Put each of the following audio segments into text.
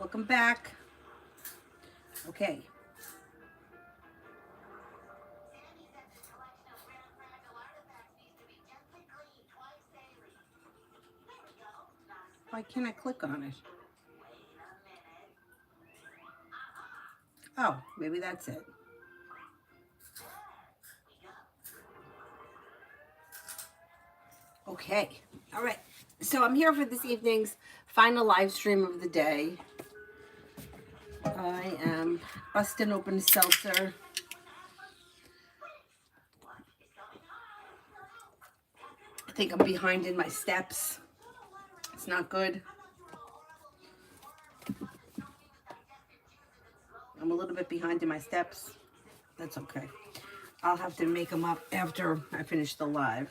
Welcome back. Okay. Why can't I click on it? Oh, maybe that's it. Okay. All right. So I'm here for this evening's final live stream of the day. I am busting open a seltzer. I think I'm behind in my steps. It's not good. I'm a little bit behind in my steps. That's okay. I'll have to make them up after I finish the live.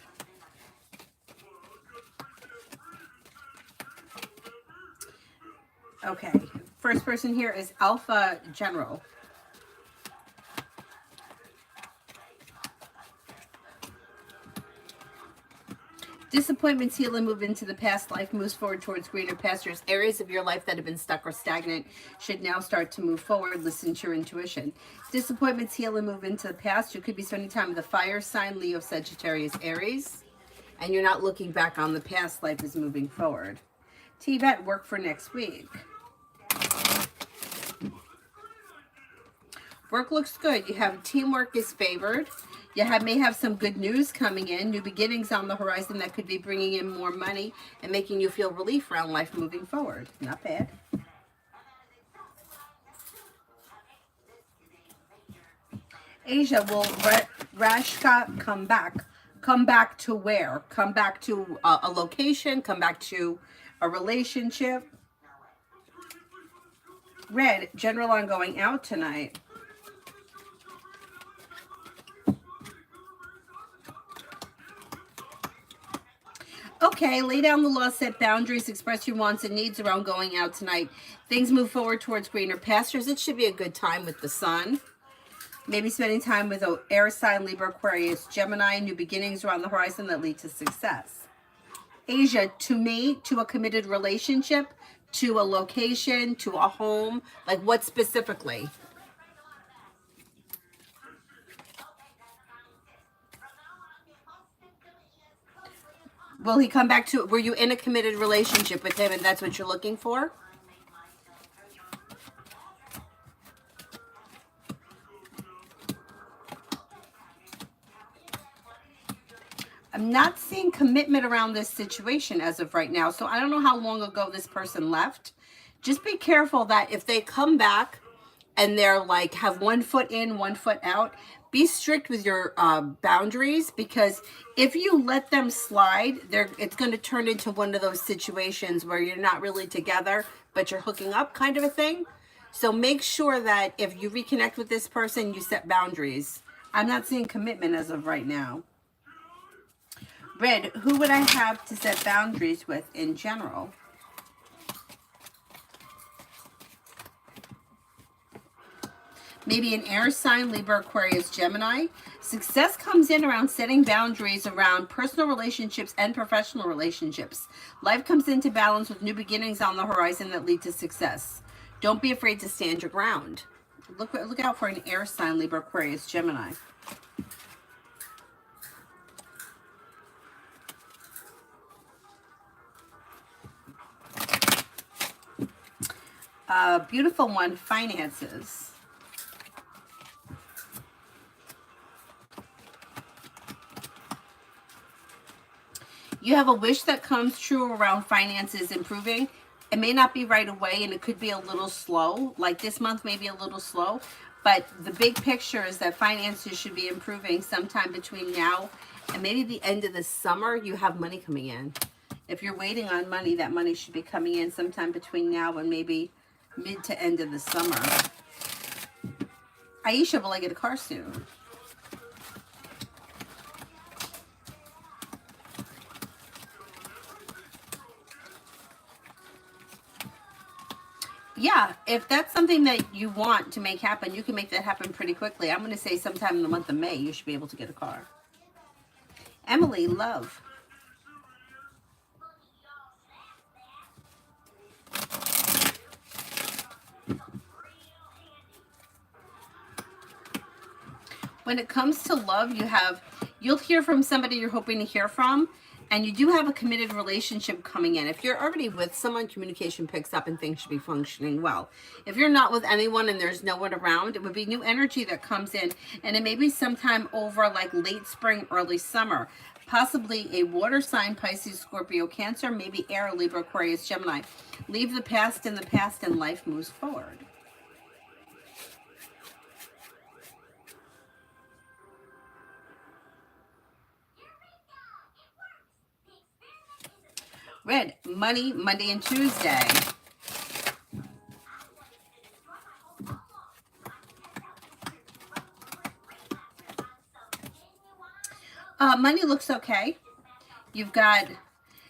Okay. First person here is Alpha General. Disappointments heal and move into the past. Life moves forward towards greener pastures. Areas of your life that have been stuck or stagnant should now start to move forward. Listen to your intuition. Disappointments heal and move into the past. You could be spending time with a fire sign, Leo, Sagittarius, Aries. And you're not looking back on the past. Life is moving forward. T-Bet, work for next week. Work looks good. You have teamwork is favored. You may have some good news coming in, new beginnings on the horizon that could be bringing in more money and making you feel relief around life moving forward. Not bad. Asia, will Rashka come back? Come back to where? Come back to a location? Come back to a relationship? Red, general on going out tonight. Okay, lay down the law, set boundaries, express your wants and needs around going out tonight. Things move forward towards greener pastures. It should be a good time with the sun. Maybe spending time with an air sign, Libra, Aquarius, Gemini, new beginnings around the horizon that lead to success. Asia, to me, to a committed relationship, to a location, to a home, like what specifically? Will he come back to, were you in a committed relationship with him and that's what you're looking for? I'm not seeing commitment around this situation as of right now. So I don't know how long ago this person left. Just be careful that if they come back and they're like, have 1 foot in, 1 foot out, be strict with your boundaries, because if you let them slide, it's going to turn into one of those situations where you're not really together, but you're hooking up kind of a thing. So make sure that if you reconnect with this person, you set boundaries. I'm not seeing commitment as of right now. Red, who would I have to set boundaries with in general? Maybe an air sign, Libra, Aquarius, Gemini. Success comes in around setting boundaries around personal relationships and professional relationships. Life comes into balance with new beginnings on the horizon that lead to success. Don't be afraid to stand your ground. Look out for an air sign, Libra, Aquarius, Gemini. Beautiful one, finances. You have a wish that comes true around finances improving. It may not be right away and it could be a little slow. Like this month may be a little slow. But the big picture is that finances should be improving sometime between now and maybe the end of the summer. You have money coming in. If you're waiting on money, that money should be coming in sometime between now and maybe mid to end of the summer. Aisha, will I get a car soon? Yeah, if that's something that you want to make happen, you can make that happen pretty quickly. I'm going to say sometime in the month of May, you should be able to get a car. Emily, love. When it comes to love, you'll hear from somebody you're hoping to hear from, and you do have a committed relationship coming in. If you're already with someone, communication picks up and things should be functioning well. If you're not with anyone and there's no one around, it would be new energy that comes in, and it may be sometime over like late spring, early summer. Possibly a water sign, Pisces, Scorpio, Cancer, maybe air, Libra, Aquarius, Gemini. Leave the past in the past and life moves forward. Red, money, Monday and Tuesday. Money looks okay. You've got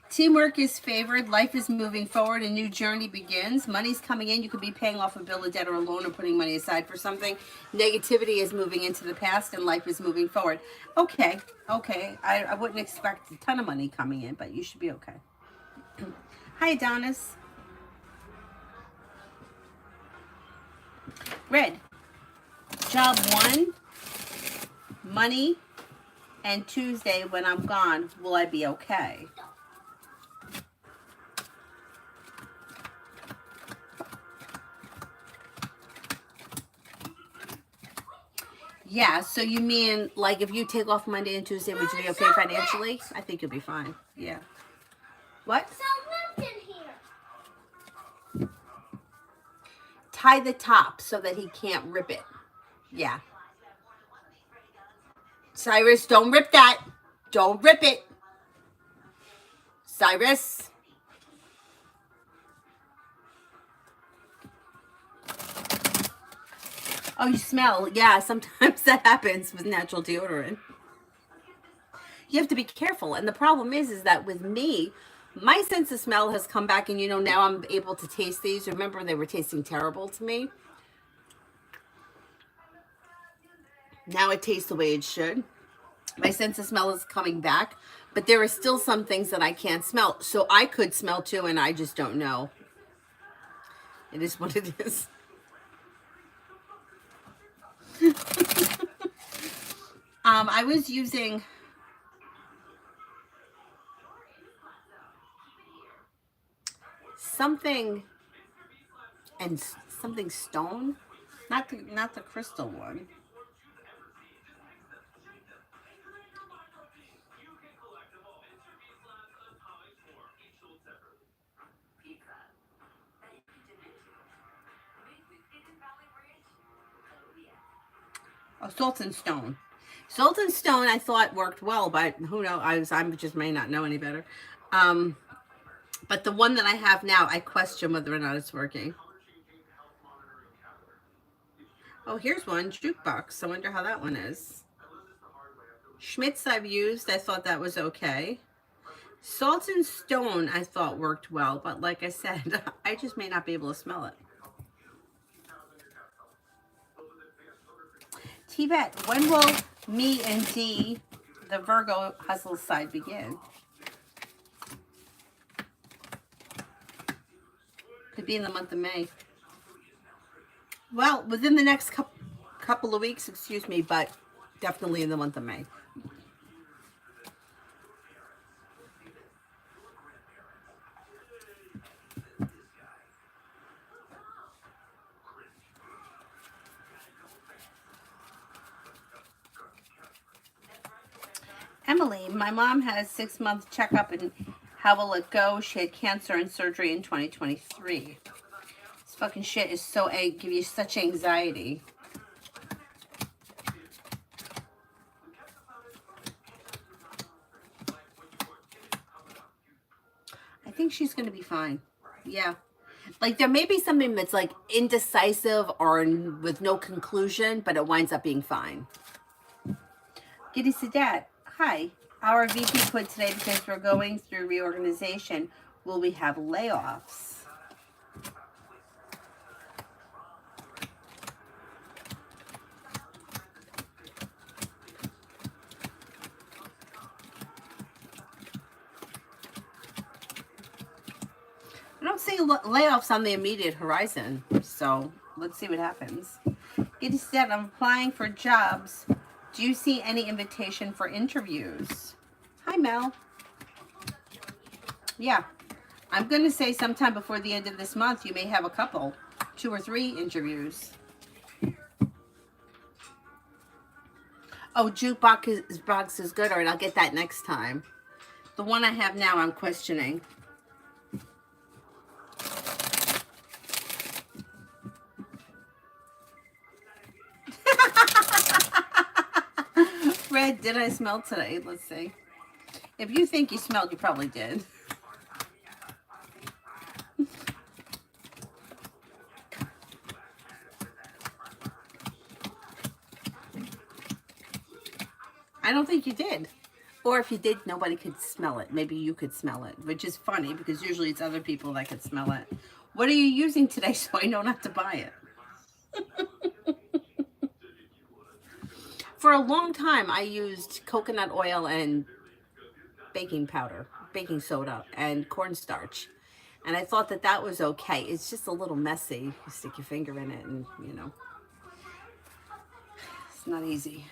teamwork is favored. Life is moving forward. A new journey begins. Money's coming in. You could be paying off a bill, a debt, or a loan, or putting money aside for something. Negativity is moving into the past, and life is moving forward. Okay. I wouldn't expect a ton of money coming in, but you should be okay. Hi, Adonis. Red. Job 1. Money. And Tuesday, when I'm gone, will I be okay? Yeah, so you mean like if you take off Monday and Tuesday, would you be okay financially? I think you'll be fine. Yeah. What? Tie the top so that he can't rip it. Yeah. Cyrus, don't rip that. Don't rip it. Cyrus. Oh, you smell. Yeah, sometimes that happens with natural deodorant. You have to be careful. And the problem is that with me, my sense of smell has come back, and now I'm able to taste these. Remember, they were tasting terrible to me. Now it tastes the way it should. My sense of smell is coming back, but there are still some things that I can't smell. So I could smell too, and I just don't know. It is what it is. I was using something stone, not the crystal one. Oh, Salt and Stone. Salt and Stone I thought worked well, but who knows? I just may not know any better. But the one that I have now, I question whether or not it's working. Oh, here's one, Jukebox. I wonder how that one is. Schmidt's I've used. I thought that was okay. Salt and Stone I thought worked well, but like I said, I just may not be able to smell it. T-Bet, when will me and D, the Virgo hustle side, begin? Could be in the month of May. Well, within the next couple of weeks, excuse me, but definitely in the month of May. Emily, my mom had a 6-month checkup, and how will it go? She had cancer and surgery in 2023. This fucking shit is so give you such anxiety. I think she's gonna be fine. Yeah. Like there may be something that's like indecisive or with no conclusion, but it winds up being fine. Giddy Sadat, hi. Our VP quit today because we're going through reorganization. Will we have layoffs? I don't see layoffs on the immediate horizon, so let's see what happens. Giddy said, I'm applying for jobs Do you see any invitation for interviews? Hi, Mel. Yeah, I'm going to say sometime before the end of this month, you may have a couple, 2 or 3 interviews. Oh, jukebox is good. All right, I'll get that next time. The one I have now, I'm questioning. Red, did I smell today? Let's see. If you think you smelled, you probably did. I don't think you did. Or if you did, nobody could smell it. Maybe you could smell it, which is funny because usually it's other people that could smell it. What are you using today so I know not to buy it? For a long time, I used coconut oil and baking powder, baking soda, and cornstarch. And I thought that that was okay. It's just a little messy. You stick your finger in it and, you know, it's not easy.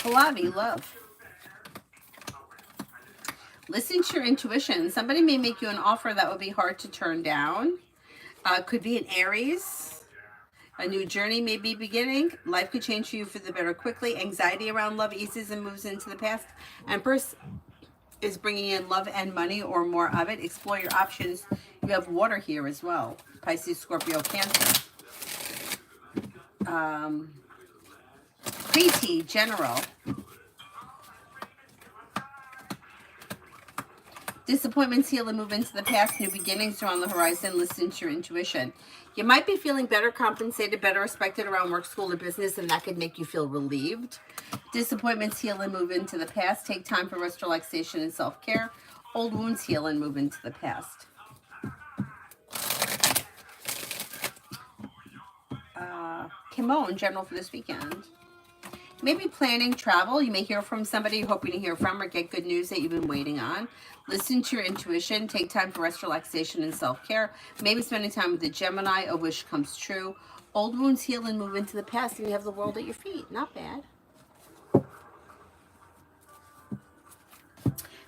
Pallavi, love. Listen to your intuition. Somebody may make you an offer that would be hard to turn down. Could be an Aries. A new journey may be beginning. Life could change for you for the better quickly. Anxiety around love eases and moves into the past. Empress is bringing in love and money or more of it. Explore your options. You have water here as well. Pisces, Scorpio, Cancer. Preeti, general. Disappointments heal and move into the past. New beginnings are on the horizon. Listen to your intuition. You might be feeling better compensated, better respected around work, school, or business, and that could make you feel relieved. Disappointments heal and move into the past. Take time for rest, relaxation, and self-care. Old wounds heal and move into the past. Kimon, general for this weekend. Maybe planning travel. You may hear from somebody you're hoping to hear from or get good news that you've been waiting on. Listen to your intuition. Take time for rest, relaxation, and self-care. Maybe spending time with the Gemini. A wish comes true. Old wounds heal and move into the past, and you have the world at your feet. Not bad.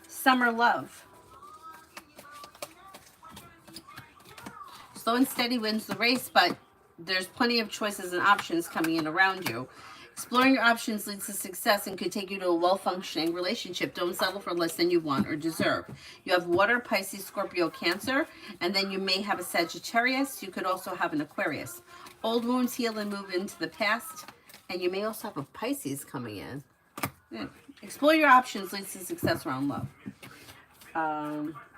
Summer love. Slow and steady wins the race, but there's plenty of choices and options coming in around you. Exploring your options leads to success and could take you to a well-functioning relationship. Don't settle for less than you want or deserve. You have water, Pisces, Scorpio, Cancer, and then you may have a Sagittarius. You could also have an Aquarius. Old wounds heal and move into the past, and you may also have a Pisces coming in. Yeah. Explore your options leads to success around love.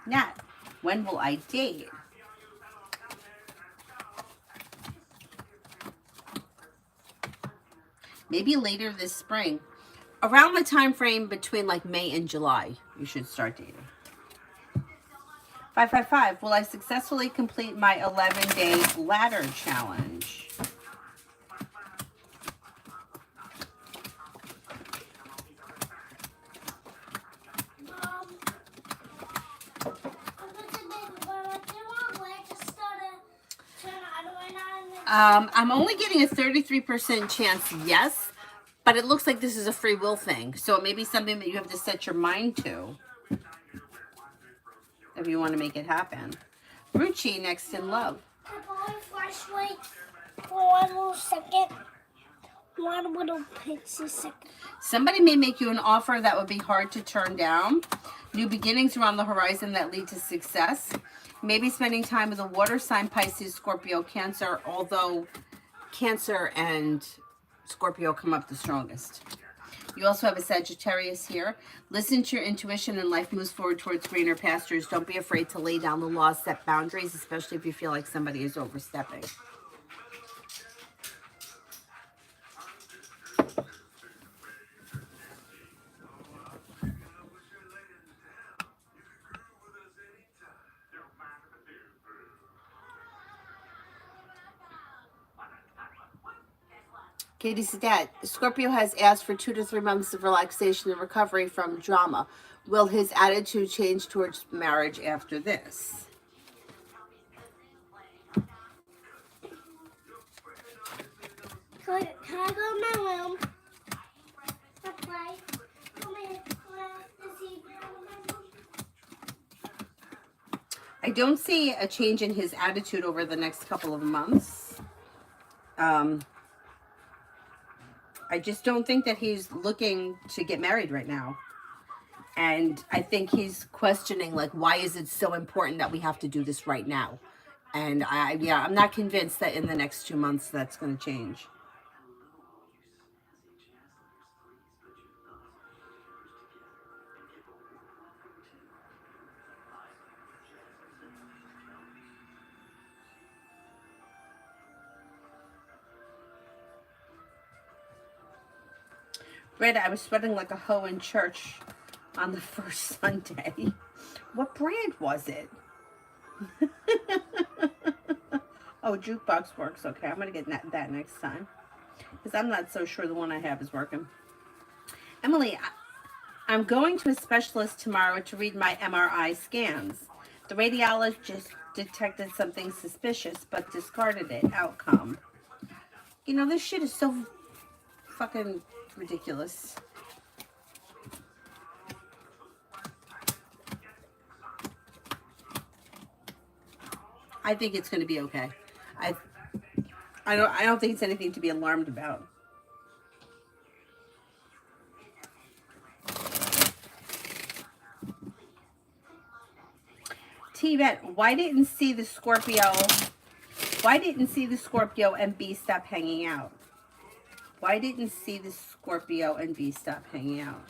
Nat, when will I date? Maybe later this spring. Around the time frame between like May and July, you should start dating. 555, will I successfully complete my 11-day ladder challenge? I'm only getting a 33% chance, yes, but it looks like this is a free will thing. So it may be something that you have to set your mind to if you want to make it happen. Ruchi, next in love. Can I flashlight for 1 little second? 1 little pixie second. Somebody may make you an offer that would be hard to turn down. New beginnings are on the horizon that lead to success. Maybe spending time with a water sign, Pisces, Scorpio, Cancer, although Cancer and Scorpio come up the strongest. You also have a Sagittarius here. Listen to your intuition and life moves forward towards greener pastures. Don't be afraid to lay down the law, set boundaries, especially if you feel like somebody is overstepping. Katie Sadat, Scorpio has asked for 2 to 3 months of relaxation and recovery from drama. Will his attitude change towards marriage after this? Can I go in my room? Okay. Come here. I don't see a change in his attitude over the next couple of months. I just don't think that he's looking to get married right now. And I think he's questioning, like, why is it so important that we have to do this right now? And I'm not convinced that in the next 2 months that's going to change. Brenda, I was sweating like a hoe in church on the first Sunday. What brand was it? Oh, jukebox works. Okay, I'm going to get that next time. Because I'm not so sure the one I have is working. Emily, I'm going to a specialist tomorrow to read my MRI scans. The radiologist detected something suspicious, but discarded it. Outcome. You know, this shit is so fucking ridiculous. I think it's going to be okay. I don't think it's anything to be alarmed about. T-Vet, why didn't see the Scorpio and B stop hanging out? Why didn't see the Scorpio and B stop hanging out?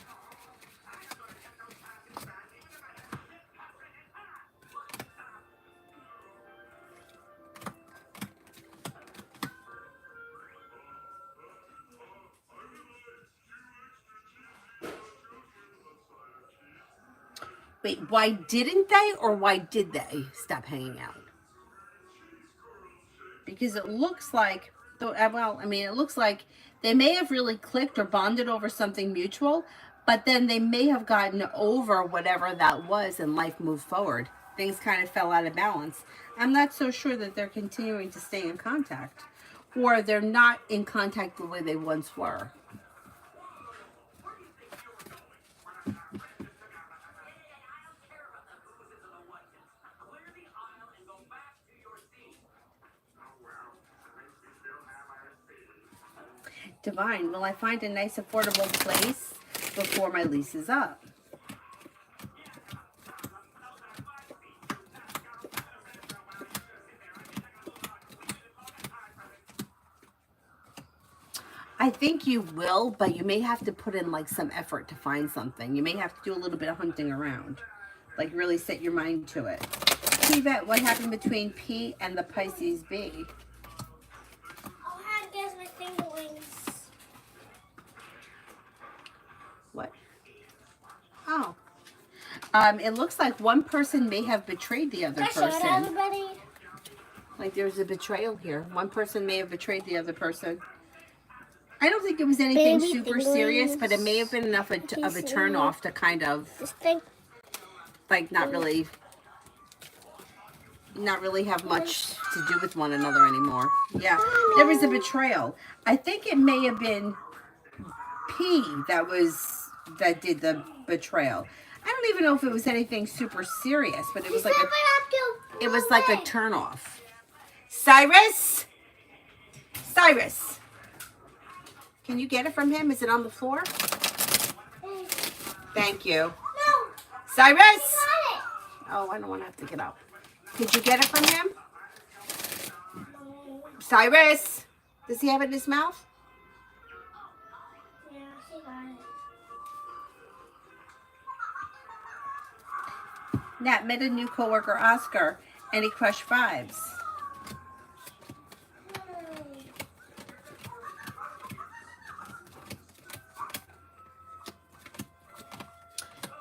Wait, why didn't they or why did they stop hanging out? Because it looks like, it looks like they may have really clicked or bonded over something mutual, but then they may have gotten over whatever that was and life moved forward. Things kind of fell out of balance. I'm not so sure that they're continuing to stay in contact, or they're not in contact the way they once were. Divine, will I find a nice affordable place before my lease is up? I think you will, but you may have to put in like some effort to find something. You may have to do a little bit of hunting around. Like really set your mind to it. T-Vet, what happened between P and the Pisces B? Oh, I guess my finger wings. What? Oh. It looks like one person may have betrayed the other person. Show it, everybody. Like there's a betrayal here. One person may have betrayed the other person. I don't think it was anything super serious, but it may have been enough of a turn off to kind of like not really have much to do with one another anymore. Yeah, there was a betrayal. I think it may have been P that did the betrayal. I don't even know if it was anything super serious, but it was like a turn off. Cyrus, can you get it from him? Is it on the floor? Thank you. No. Cyrus. Oh, I don't want to have to get up. Could you get it from him? Cyrus, does he have it in his mouth? Yeah, she got it. Nat met a new coworker, Oscar. Any crush vibes?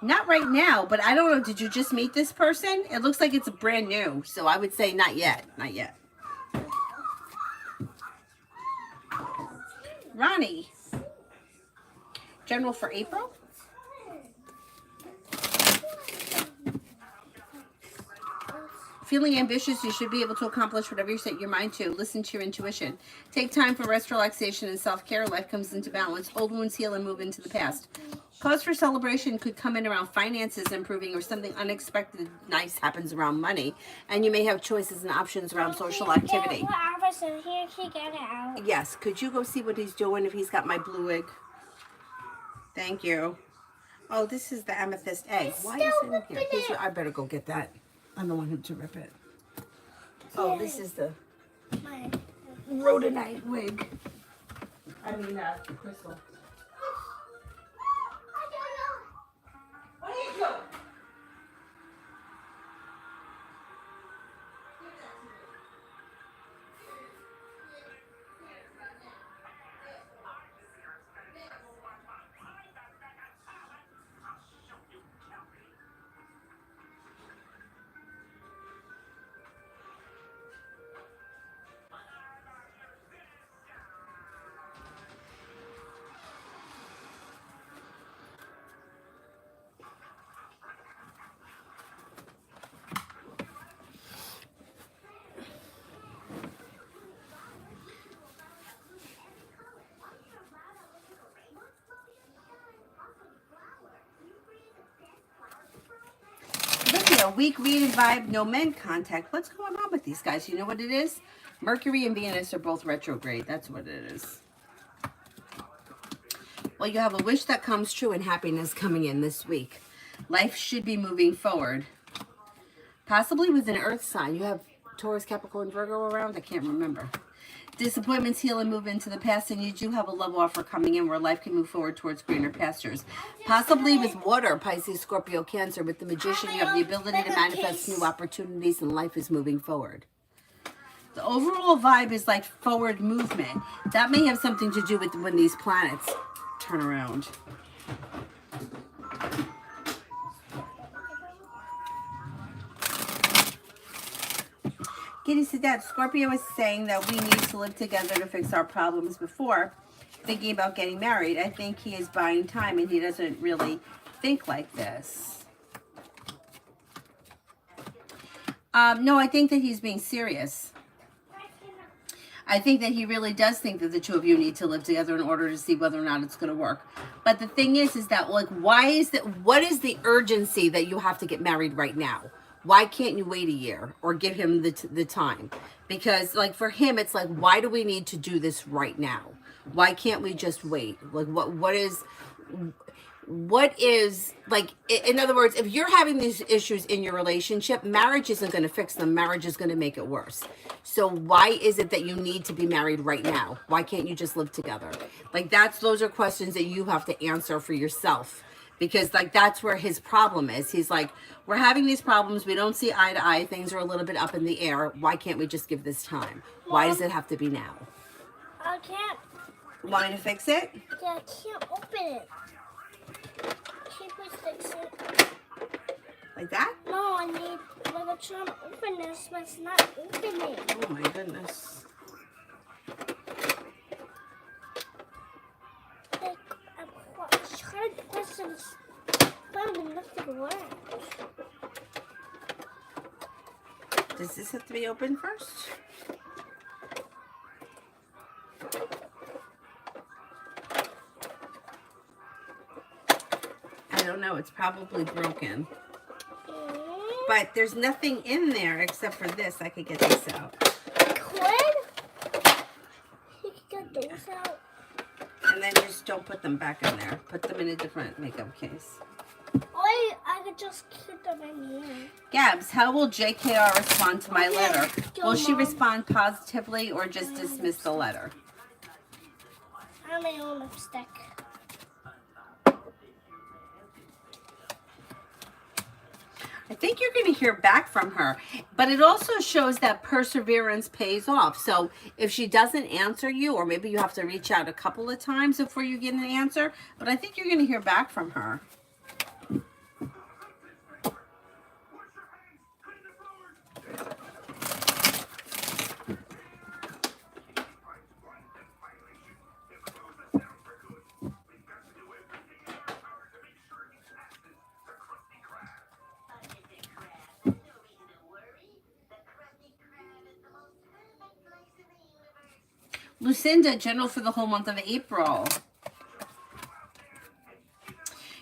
Not right now, but I don't know. Did you just meet this person? It looks like it's brand new, so I would say not yet. Not yet. Ron, money. General for April. Feeling ambitious, you should be able to accomplish whatever you set your mind to. Listen to your intuition. Take time for rest, relaxation, and self-care. Life comes into balance. Old wounds heal and move into the past. Cause for celebration could come in around finances improving or something unexpected nice happens around money. And you may have choices and options around social activity. Yes, could you go see what he's doing if he's got my blue wig? Thank you. Oh, this is the amethyst egg. Why is it in here? I better go get that. I'm the one who to rip it. Oh, this is the rhodonite wig. I mean, crystal. What are you doing? Weak read and vibe, no men contact. What's going on with these guys? You know what it is? Mercury and Venus are both retrograde. That's what it is. Well, you have a wish that comes true and happiness coming in this week. Life should be moving forward. Possibly with an earth sign. You have Taurus, Capricorn, Virgo around? I can't remember. Disappointments heal and move into the past, and you do have a love offer coming in where life can move forward towards greener pastures. Possibly with water, Pisces, Scorpio, Cancer. With the Magician, you have the ability to manifest new opportunities, and life is moving forward. The overall vibe is like forward movement. That may have something to do with when these planets turn around. Kitty said that Scorpio is saying that we need to live together to fix our problems before thinking about getting married. I think he is buying time and he doesn't really think like this. No, I think that he's being serious. I think that he really does think that the two of you need to live together in order to see whether or not it's going to work. But the thing is that, like, what is the urgency that you have to get married right now? Why can't you wait a year or give him the time? Because, like, for him, it's like, why do we need to do this right now? Why can't we just wait? Like, what is, like, in other words, if you're having these issues in your relationship, marriage isn't going to fix them. Marriage is going to make it worse. So why is it that you need to be married right now? Why can't you just live together? Like, those are questions that you have to answer for yourself. Because, like, that's where his problem is. He's like, we're having these problems. We don't see eye to eye. Things are a little bit up in the air. Why can't we just give this time? Why does it have to be now? I can't. Want me to fix it? Yeah, I can't open it. Can't we fix it? Like that? No, I need. Like, I'm trying to open this, but it's not opening. Oh my goodness. Like, I'm trying to put some. But nothing works. Does this have to be open first? I don't know. It's probably broken. But there's nothing in there except for this. I could get this out. You could get those out. And then just don't put them back in there. Put them in a different makeup case. I could just keep them in here. Gabs, how will JKR respond to my letter? Will she respond positively or just dismiss the letter? I have my own lipstick. I think you're going to hear back from her, but it also shows that perseverance pays off. So if she doesn't answer you, or maybe you have to reach out a couple of times before you get an answer, but I think you're going to hear back from her. Lucinda, general for the whole month of April.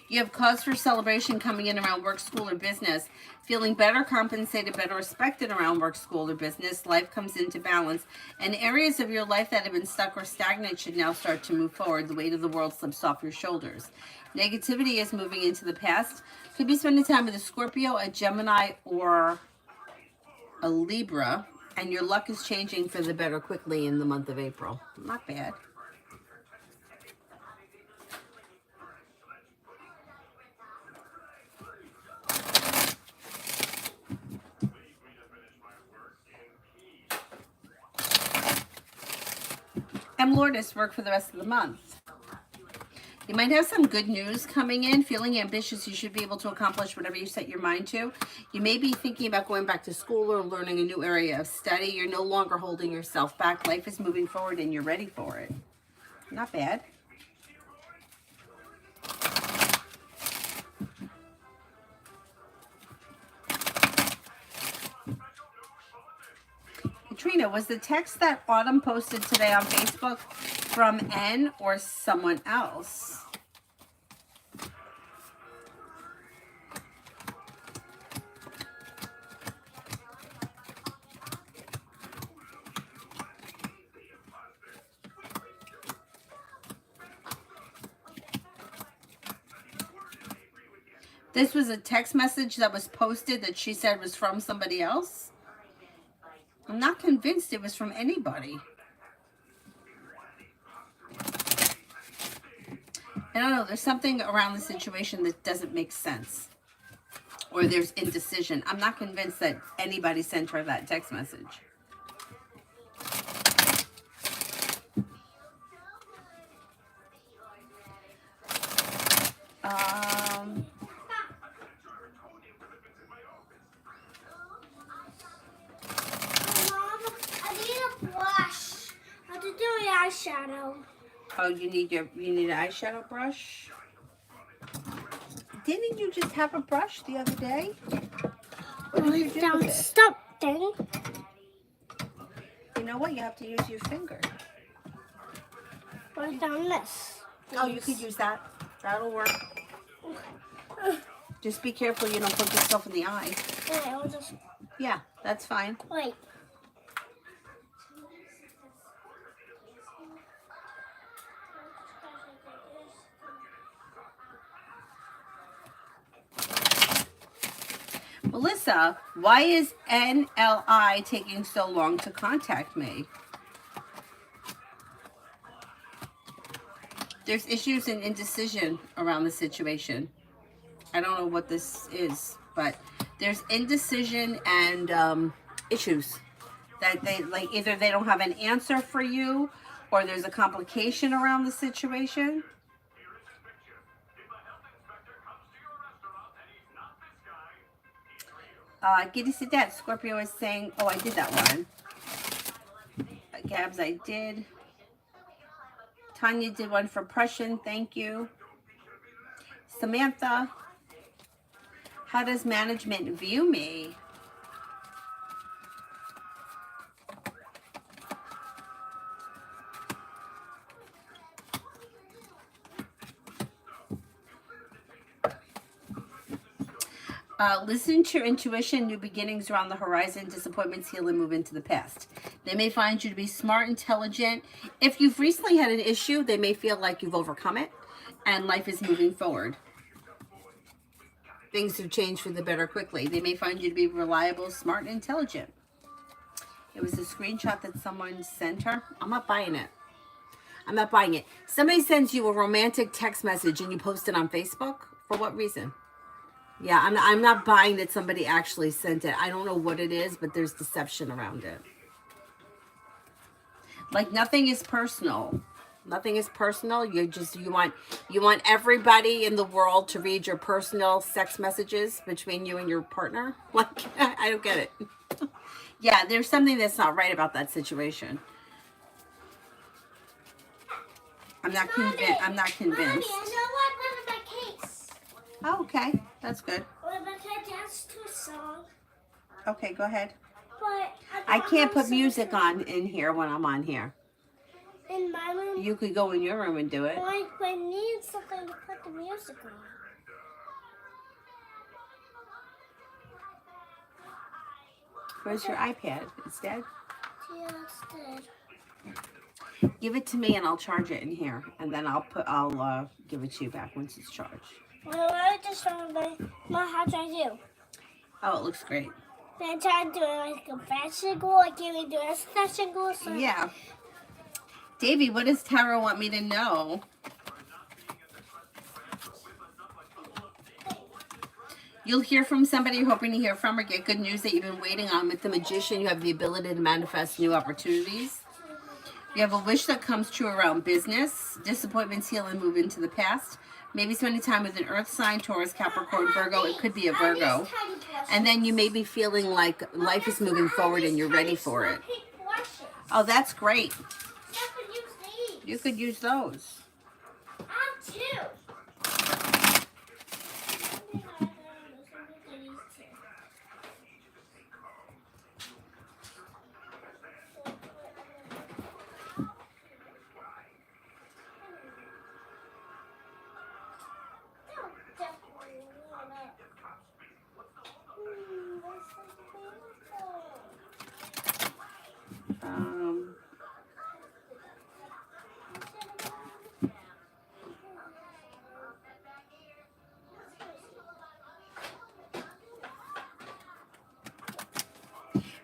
You have cause for celebration coming in around work, school, or business. Feeling better compensated, better respected around work, school, or business. Life comes into balance. And areas of your life that have been stuck or stagnant should now start to move forward. The weight of the world slips off your shoulders. Negativity is moving into the past. Could be spending time with a Scorpio, a Gemini, or a Libra. And your luck is changing for the better quickly in the month of April. Not bad. And Lourdes, work for the rest of the month. You might have some good news coming in. Feeling ambitious, you should be able to accomplish whatever you set your mind to. You may be thinking about going back to school or learning a new area of study. You're no longer holding yourself back. Life is moving forward and you're ready for it. Not bad. Katrina, was the text that Autumn posted today on Facebook from N or someone else? This was a text message that was posted that she said was from somebody else. I'm not convinced it was from anybody. I don't know. There's something around the situation that doesn't make sense. Or there's indecision. I'm not convinced that anybody sent her that text message. Eyeshadow. Oh, you need an eyeshadow brush? Didn't you just have a brush the other day? What did you do with it? Something. You know what? You have to use your finger. I found this. Oh, you could use that. That'll work. Just be careful you don't put yourself in the eye. Yeah, that's fine. Wait. Melissa, why is NLI taking so long to contact me? There's issues and indecision around the situation. I don't know what this is, but there's indecision and issues that they like. Either they don't have an answer for you, or there's a complication around the situation. Giddy Cadet, Scorpio is saying, oh, I did that one. Gabs, I did. Tanya did one for Prussian, thank you. Samantha, how does management view me? Listen to your intuition. New beginnings are on the horizon. Disappointments heal and move into the past. They may find you to be smart, intelligent. If you've recently had an issue, they may feel like you've overcome it and life is moving forward. Things have changed for the better quickly. They may find you to be reliable, smart, and intelligent. It was a screenshot that someone sent her. I'm not buying it. I'm not buying it. Somebody sends you a romantic text message and you post it on Facebook. For what reason? Yeah, I'm not buying that somebody actually sent it. I don't know what it is, but there's deception around it. Like nothing is personal. Nothing is personal. You want everybody in the world to read your personal sex messages between you and your partner. Like I don't get it. Yeah, there's something that's not right about that situation. I'm not convinced. I'm not convinced. Mommy, I know what I put in my case. Oh, okay. That's good. Well, but can I dance to a song? Okay, go ahead. But I can't put music on in here when I'm on here. In my room. You could go in your room and do it. Like, I need something to put the music on. Where's your iPad? It's dead. Yeah, it's dead. Give it to me and I'll charge it in here, and then I'll give it to you back once it's charged. Well, I just found my how do I do? Oh, it looks great. Then I try to do it like a fashion goal. Like, can we do a fashion goal? So Yeah. Davey, what does Tara want me to know? You'll hear from somebody you're hoping to hear from or get good news that you've been waiting on. With the Magician, you have the ability to manifest new opportunities. You have a wish that comes true around business. Disappointments heal and move into the past. Maybe spending time with an earth sign, Taurus, Capricorn, Virgo. It could be a Virgo. And then you may be feeling like life is moving forward and you're ready for it. Oh, that's great. You could use those.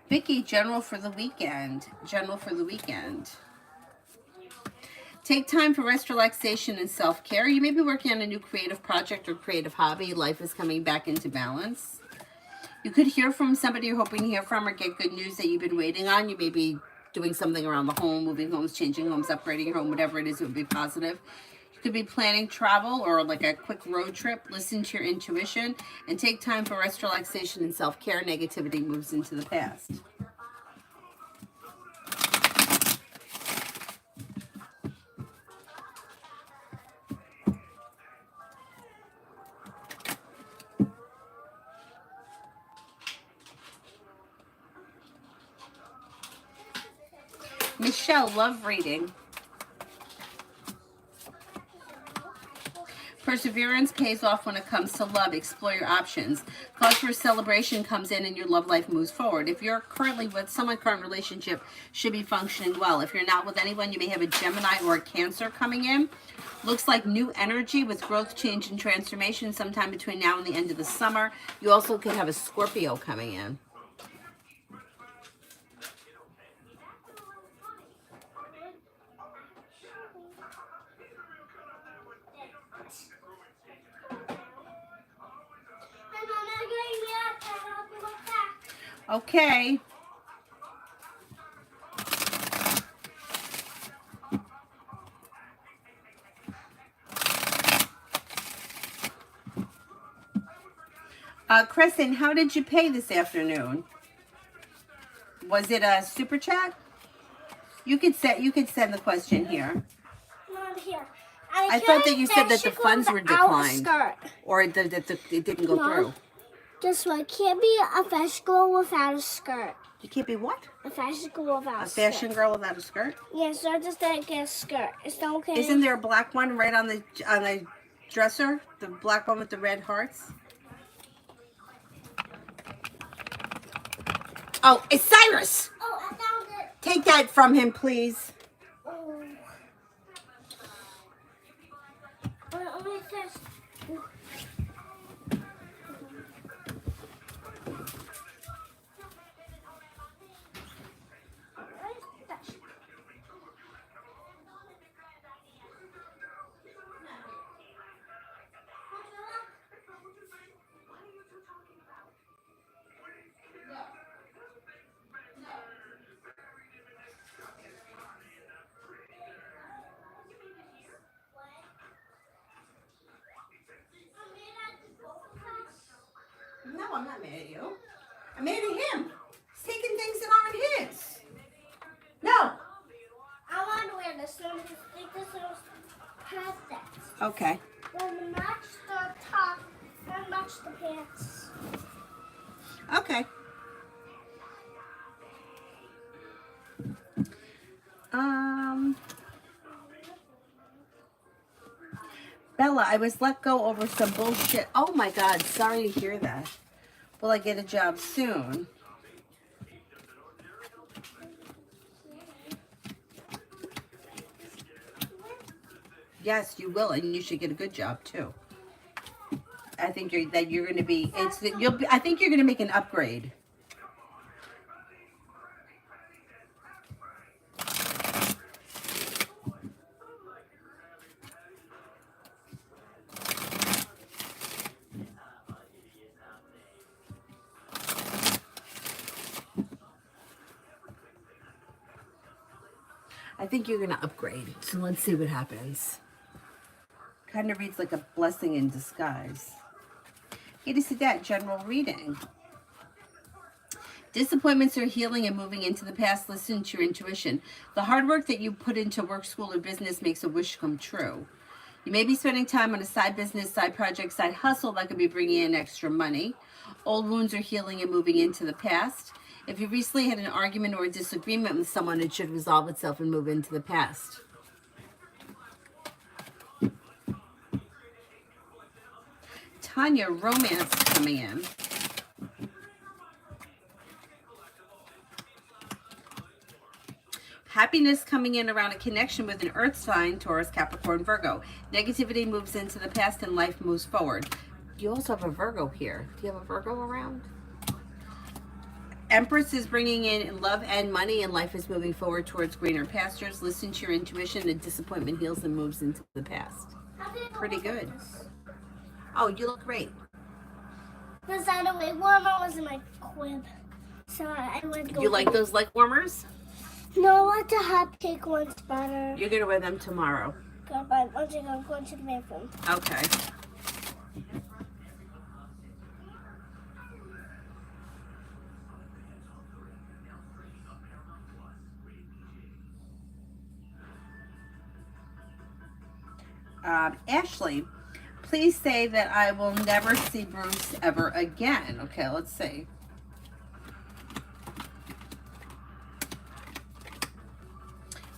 Vicky, general for the weekend. General for the weekend. Take time for rest, relaxation, and self-care. You may be working on a new creative project or creative hobby. Life is coming back into balance. You could hear from somebody you're hoping to hear from or get good news that you've been waiting on. You may be doing something around the home, moving homes, changing homes, upgrading your home, whatever it is, it would be positive. You could be planning travel or like a quick road trip. Listen to your intuition and take time for rest, relaxation, and self-care. Negativity moves into the past. Michelle, love reading. Perseverance pays off when it comes to love. Explore your options. Cause for celebration comes in and your love life moves forward. If you're currently with someone, current relationship should be functioning well. If you're not with anyone, you may have a Gemini or a Cancer coming in. Looks like new energy with growth, change, and transformation sometime between now and the end of the summer. You also could have a Scorpio coming in. Okay. Kristen, how did you pay this afternoon? Was it a super chat? You could send the question here. Not here. I thought that you said that the funds were declined, or that it didn't go through. Guess what? Can't be a fashion girl without a skirt. You can't be what? A fashion girl without a skirt. A fashion girl without a skirt? Yeah, so I just didn't get a skirt. Is that okay? Isn't there a black one right on the dresser? The black one with the red hearts? Oh, it's Cyrus! Oh, I found it. Take that from him, please. Oh. No, I'm not mad at you. I'm mad at him. He's taking things that aren't his. No. I want to wear this one. I think this was perfect. Okay. Then match the top and match the pants. Okay. Bella, I was let go over some bullshit. Oh my God, sorry to hear that. Will I get a job soon? Yes, you will, and you should get a good job too. I think you're going to be. I think you're going to make an upgrade. I think you're going to upgrade. So let's see what happens. Kind of reads like a blessing in disguise. Hey, to that general reading. Disappointments are healing and moving into the past. Listen to your intuition. The hard work that you put into work, school, or business makes a wish come true. You may be spending time on a side business, side project, side hustle that could be bringing in extra money. Old wounds are healing and moving into the past. If you recently had an argument or a disagreement with someone, it should resolve itself and move into the past. Tanya, romance coming in. Happiness coming in around a connection with an earth sign, Taurus, Capricorn, Virgo. Negativity moves into the past and life moves forward. You also have a Virgo here. Do you have a Virgo around? Empress is bringing in love and money, and life is moving forward towards greener pastures. Listen to your intuition, and disappointment heals and moves into the past. Pretty good. Oh, you look great. Because I know leg warmer was in my crib. So I went to go. You like those leg warmers? No, I want the hot cake ones better. You're going to wear them tomorrow. Good, but once again, I'm going to the bathroom. Okay. Ashley, please say that I will never see Bruce ever again. Okay, let's see.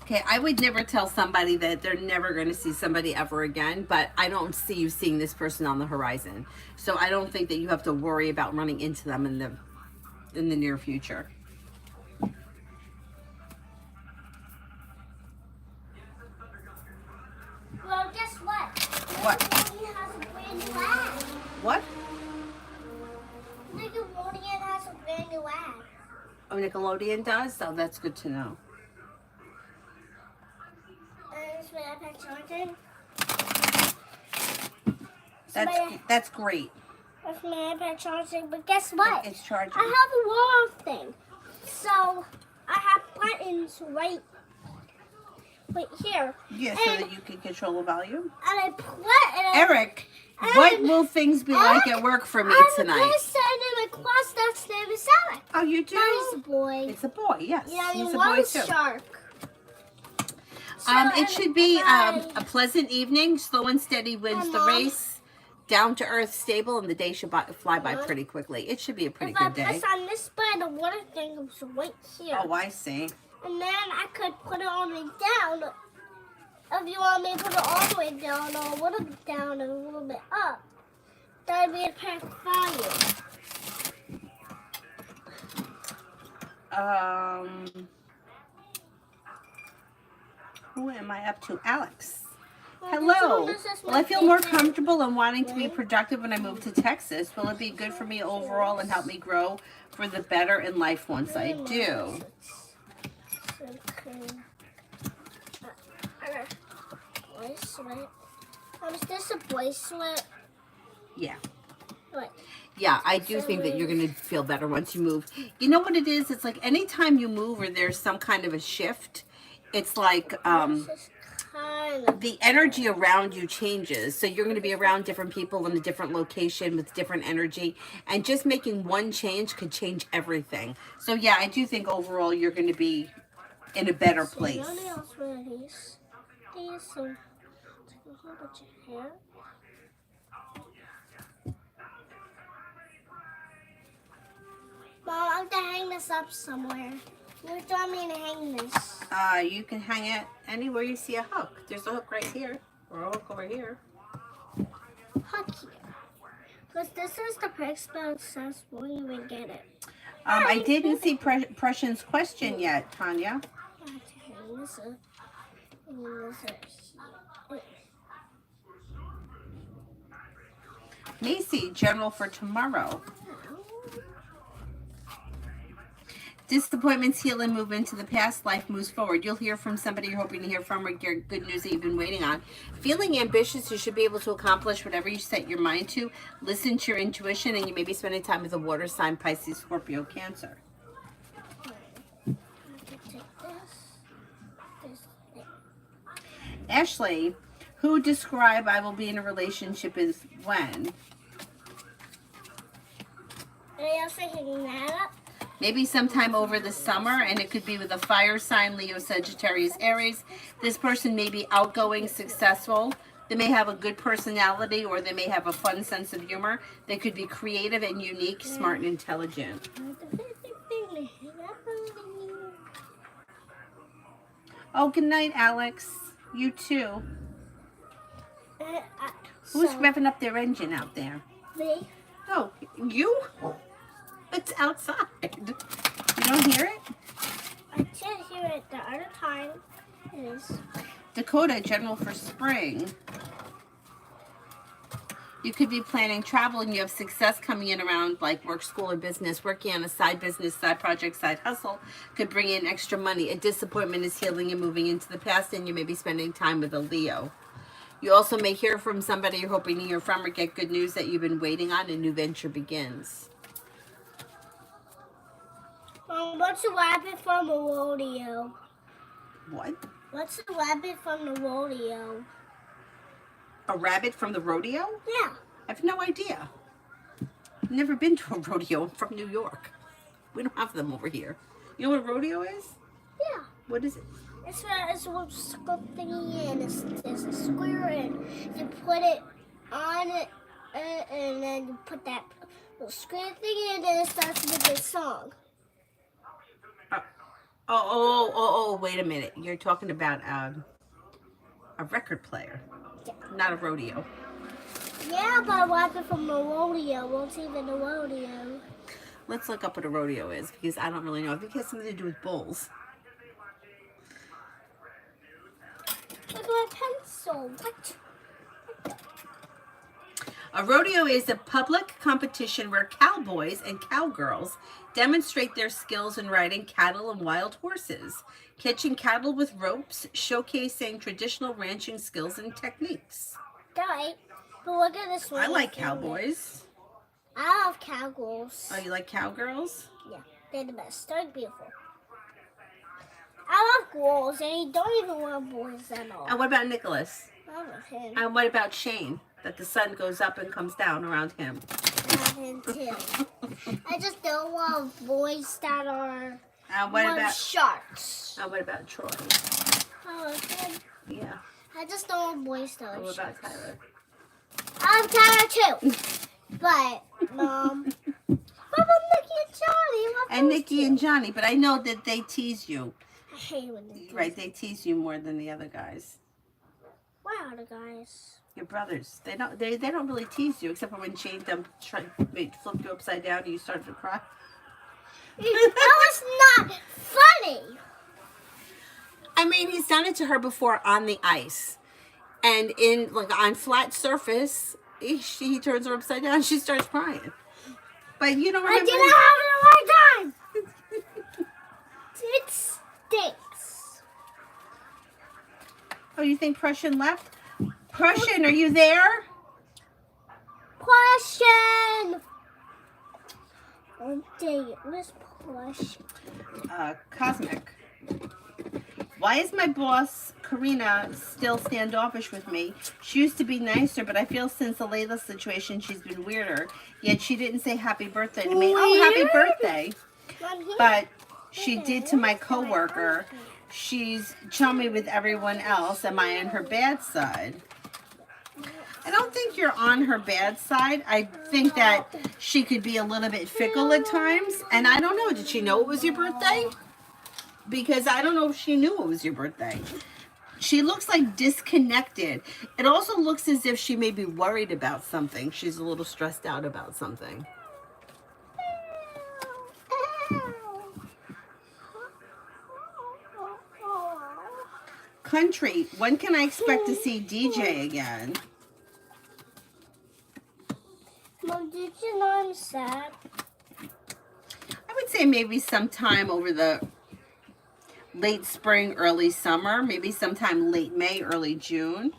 Okay, I would never tell somebody that they're never going to see somebody ever again, but I don't see you seeing this person on the horizon. So I don't think that you have to worry about running into them in the near future. Well, guess what? What? Nickelodeon has a brand new ad. What? Nickelodeon has a brand new ad. Oh, Nickelodeon does? So that's good to know. And it's my iPad charging. That's great. That's my iPad charging, but guess what? It's charging. I have a wall thing. So I have buttons right here. Yeah, so that you can control the volume. And I play. Eric, what will things be like at work for me tonight? I have a person in my class that's name is Eric. Oh, you do? That is a boy. It's a boy, yes. Yeah, he's a one boy too. shark. It should be a pleasant evening. Slow and steady wins the race. Down to earth, stable, and the day should fly by pretty quickly. It should be a pretty good day. If I press on this button, the water thing goes right here. Oh, I see. And then I could put it all the way down. If you want me to put it all the way down, or a little bit down and a little bit up, that would be a perfect value. Who am I up to? Alex. Hello. Well, I feel more comfortable and wanting to be productive when I move to Texas. Will it be good for me overall and help me grow for the better in life once I do? Bracelet. Is this a bracelet? Yeah. What? Yeah, I do think that you're going to feel better once you move. You know what it is? It's like anytime you move or there's some kind of a shift, it's like the energy around you changes. So you're going to be around different people in a different location with different energy. And just making one change could change everything. So yeah, I do think overall you're going to be in a better place. Mom, I have to hang this up somewhere. You want me to hang this? You can hang it anywhere you see a hook. There's a hook right here, or a hook over here. hook here. Because this is the prick spell says won't even get it. I didn't see Prussian's question yet, Tanya. Macy, general for tomorrow. Disappointments heal and move into the past. Life moves forward. You'll hear from somebody you're hoping to hear from or get good news that you've been waiting on. Feeling ambitious, you should be able to accomplish whatever you set your mind to. Listen to your intuition, and you may be spending time with a water sign, Pisces, Scorpio, Cancer. Ashley, who describe I will be in a relationship is when? Are you also hitting that up? Maybe sometime over the summer, and it could be with a fire sign, Leo, Sagittarius, Aries. This person may be outgoing, successful. They may have a good personality, or they may have a fun sense of humor. They could be creative and unique, smart and intelligent. Oh, good night, Alex. You too. Who's revving up their engine out there? Me. Oh, you? It's outside. You don't hear it? I can't hear it the other time. It is. Dakota, general for spring. You could be planning travel and you have success coming in around like work, school, or business. Working on a side business, side project, side hustle could bring in extra money. A disappointment is healing and moving into the past, and you may be spending time with a Leo. You also may hear from somebody you're hoping to hear from or get good news that you've been waiting on. A new venture begins. What's a rabbit from the rodeo? What? What's a rabbit from the rodeo? A rabbit from the rodeo? Yeah. I have no idea. I've never been to a rodeo. I'm from New York. We don't have them over here. You know what a rodeo is? Yeah. What is it? It's a little scoop thingy, and there's a square, and you put it on it, and then you put that little square thingy, and then it starts to make a song. Oh, wait a minute. You're talking about a record player, Yeah. not a rodeo. Yeah, but what's it from the rodeo? What's even a rodeo? Let's look up what a rodeo is, because I don't really know. I think it has something to do with bulls. Look at my pencil. What? A rodeo is a public competition where cowboys and cowgirls demonstrate their skills in riding cattle and wild horses, catching cattle with ropes, showcasing traditional ranching skills and techniques. Right. But look at this one. I like cowboys. I love cowgirls. Oh, you like cowgirls? Yeah, they're the best. They're beautiful. I love girls, and you don't even want boys at all. And what about Nicholas? I love him. And what about Shane? That the sun goes up and comes down around him. I love him too. I just don't want boys that are What about sharks. What about Troy? I love him. Yeah. I just don't want boys that are What about sharks. Tyler? I love Tyler too. But, what about Nikki and Johnny? And Nikki and Johnny, but I know that they tease you. I hate when they do. Right, they tease you more than the other guys. What other guys? Your brothers. They don't really tease you, except for when Shane flipped you upside down and you started to cry. That was not funny. I mean, he's done it to her before on the ice. And in on flat surface, he turns her upside down and she starts crying. But you don't remember. I didn't have it the right time. It stinks. Oh, you think Prussian left? Prussian, are you there? Question. Oh, dang it. Where's Prussian? Cosmic. Why is my boss, Karina, still standoffish with me? She used to be nicer, but I feel since the Layla situation, she's been weirder. Yet she didn't say happy birthday to me. Oh, happy birthday. But she did to my coworker. She's chummy with everyone else. Am I on her bad side? I don't think you're on her bad side. I think that she could be a little bit fickle at times. And I don't know. Did she know it was your birthday? Because I don't know if she knew it was your birthday. She looks like disconnected. It also looks as if she may be worried about something. She's a little stressed out about something. Country, when can I expect to see DJ again? Mom, did you know I'm sad? I would say maybe sometime over the late spring, early summer, maybe sometime late May, early June.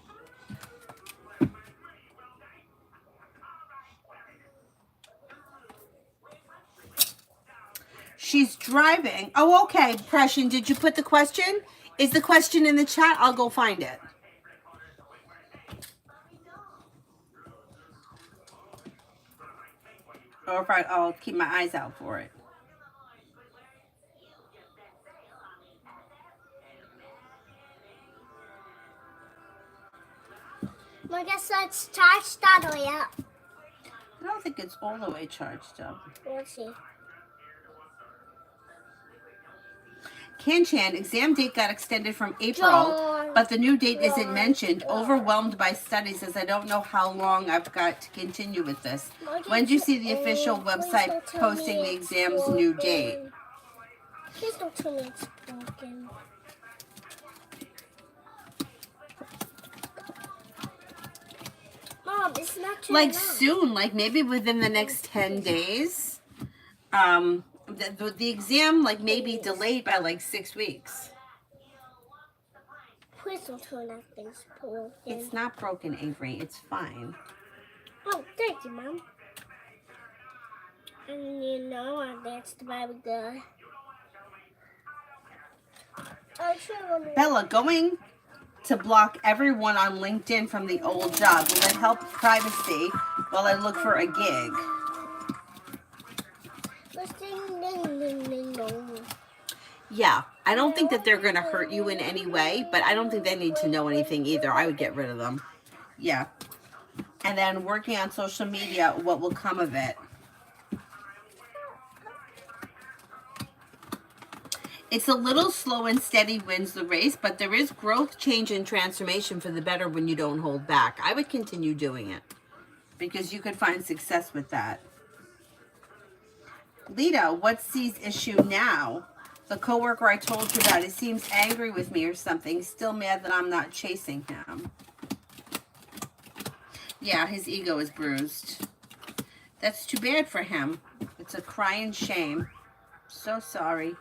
She's driving. Oh, okay. Pression, did you put the question? Is the question in the chat? I'll go find it. Or if I'll keep my eyes out for it. I guess that's charged all the way up. I don't think it's all the way charged up. Let's see. Kanchan, exam date got extended from April, but the new date isn't mentioned. Overwhelmed by studies as I don't know how long I've got to continue with this. When do you see the official website posting the exam's new date? Please don't tell me it's broken. Mom, it's not too Like long. soon, like maybe within the next 10 days. The exam like may be delayed by like 6 weeks. Please don't tell me that thing's broken. It's not broken, Avery. It's fine. Oh, thank you, Mom. And you know, that's the Bible guy. Bella, going to block everyone on LinkedIn from the old job. Will it help privacy while I look for a gig? Yeah, I don't think that they're going to hurt you in any way, but I don't think they need to know anything either. I would get rid of them. Yeah. And then working on social media, what will come of it? It's a little slow and steady wins the race, but there is growth, change, and transformation for the better when you don't hold back. I would continue doing it because you could find success with that. Lita, what's C's issue now? The coworker I told you about, he seems angry with me or something. Still mad that I'm not chasing him. Yeah, his ego is bruised. That's too bad for him. It's a crying shame. So sorry.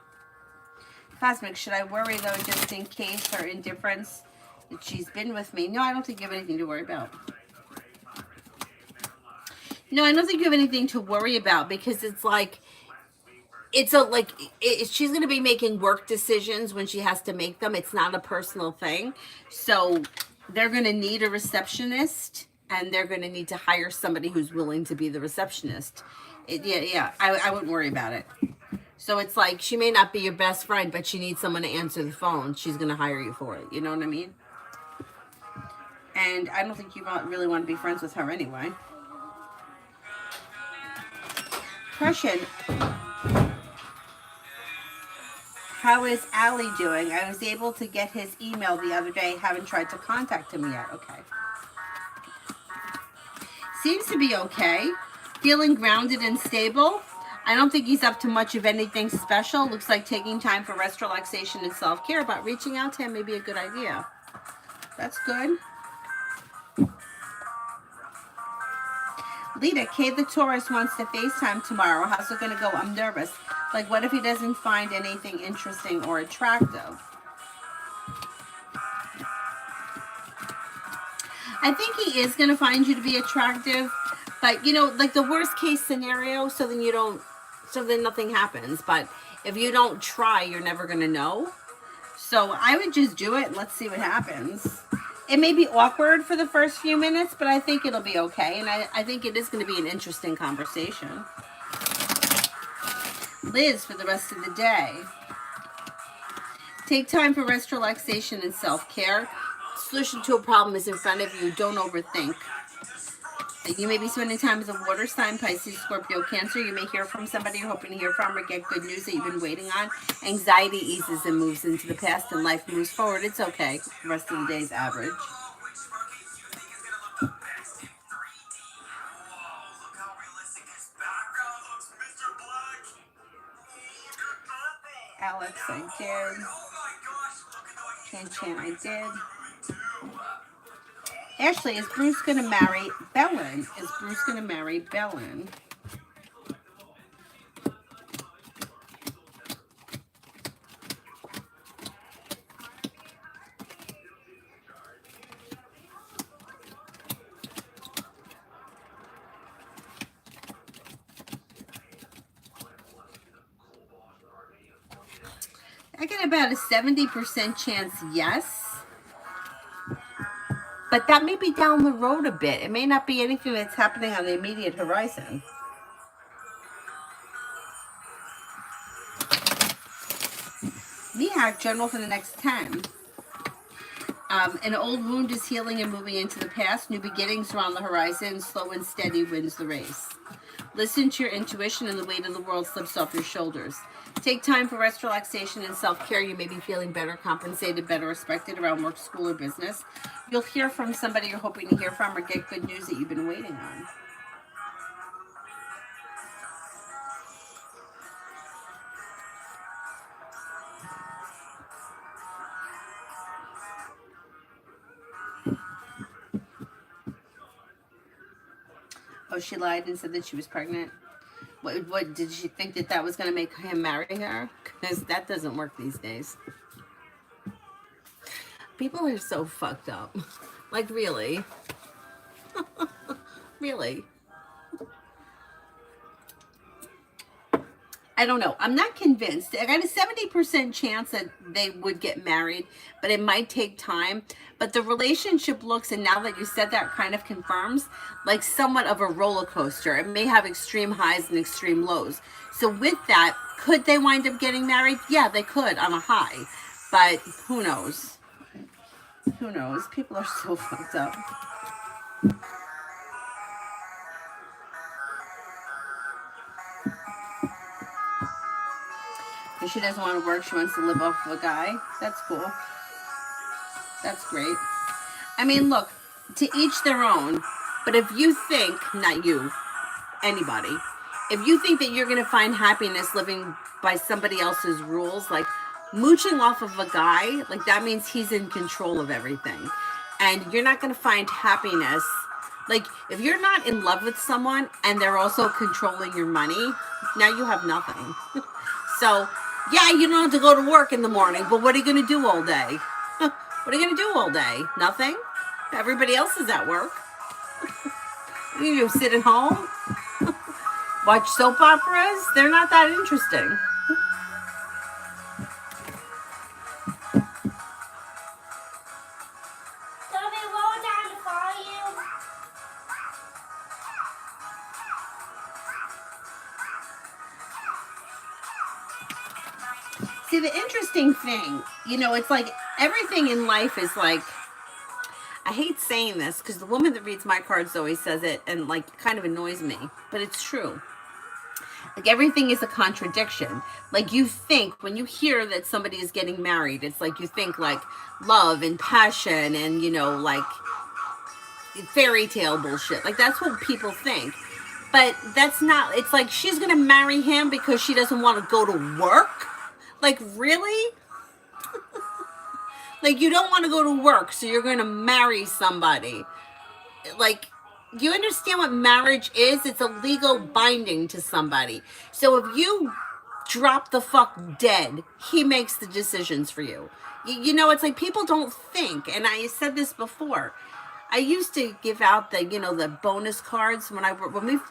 Cosmic, should I worry though just in case her indifference that she's been with me? No, I don't think you have anything to worry about. No, I don't think you have anything to worry about because it's like, she's going to be making work decisions when she has to make them. It's not a personal thing. So they're going to need a receptionist and they're going to need to hire somebody who's willing to be the receptionist. I wouldn't worry about it. So it's like she may not be your best friend, but she needs someone to answer the phone. She's going to hire you for it. You know what I mean? And I don't think you really want to be friends with her anyway. Question. How is Allie doing? I was able to get his email the other day. Haven't tried to contact him yet. Okay. Seems to be okay. Feeling grounded and stable. I don't think he's up to much of anything special. Looks like taking time for rest, relaxation, and self-care, but reaching out to him may be a good idea. That's good. Lita, Kay the tourist wants to FaceTime tomorrow. How's it going to go? I'm nervous. Like, what if he doesn't find anything interesting or attractive? I think he is going to find you to be attractive, but, you know, like the worst case scenario, so then nothing happens. But if you don't try, you're never going to know. So I would just do it and let's see what happens. It may be awkward for the first few minutes, but I think it'll be okay. And I think it is going to be an interesting conversation. Liz, for the rest of the day. Take time for rest, relaxation, and self-care. Solution to a problem is in front of you. Don't overthink. You may be spending time with a water sign, Pisces, Scorpio, Cancer. You may hear from somebody you're hoping to hear from or get good news that you've been waiting on. Anxiety eases and moves into the past and life moves forward. It's okay. The rest of the day is average. Alex, I did. Chan, I did. Ashley, is Bruce going to marry Bellin? Is Bruce going to marry Bellin? I get about a 70% chance yes. But that may be down the road a bit. It may not be anything that's happening on the immediate horizon. Mihak, general for the next 10. An old wound is healing and moving into the past. New beginnings are on the horizon. Slow and steady wins the race. Listen to your intuition and the weight of the world slips off your shoulders. Take time for rest, relaxation, and self-care. You may be feeling better compensated, better respected around work, school, or business. You'll hear from somebody you're hoping to hear from or get good news that you've been waiting on. Oh, she lied and said that she was pregnant. What did she think that was going to make him marry her? Because that doesn't work these days. People are so fucked up. Like, really? Really? I don't know. I'm not convinced. I got a 70% chance that they would get married, but it might take time. But the relationship looks, and now that you said that, kind of confirms, like somewhat of a roller coaster. It may have extreme highs and extreme lows. So with that, could they wind up getting married? Yeah, they could on a high. But who knows? Who knows? People are so fucked up. If she doesn't want to work, she wants to live off of a guy. That's cool. That's great. I mean, look, to each their own. But if you think, not you, anybody, if you think that you're going to find happiness living by somebody else's rules, like mooching off of a guy, like that means he's in control of everything. And you're not going to find happiness. Like, if you're not in love with someone and they're also controlling your money, now you have nothing. So, yeah, you don't have to go to work in the morning, but what are you going to do all day? What are you going to do all day? Nothing? Everybody else is at work. You sit at home, watch soap operas. They're not that interesting. See, the interesting thing, you know, it's like everything in life is like, I hate saying this because the woman that reads my cards always says it and like kind of annoys me, but it's true. Like everything is a contradiction. Like you think when you hear that somebody is getting married, it's like you think like love and passion and, you know, like fairy tale bullshit. Like that's what people think. But that's not, it's like she's going to marry him because she doesn't want to go to work. Like, really? Like, you don't want to go to work, so you're going to marry somebody. Like, you understand what marriage is? It's a legal binding to somebody. So if you drop the fuck dead, he makes the decisions for you. You know, it's like people don't think, and I said this before. I used to give out the, you know, the bonus cards when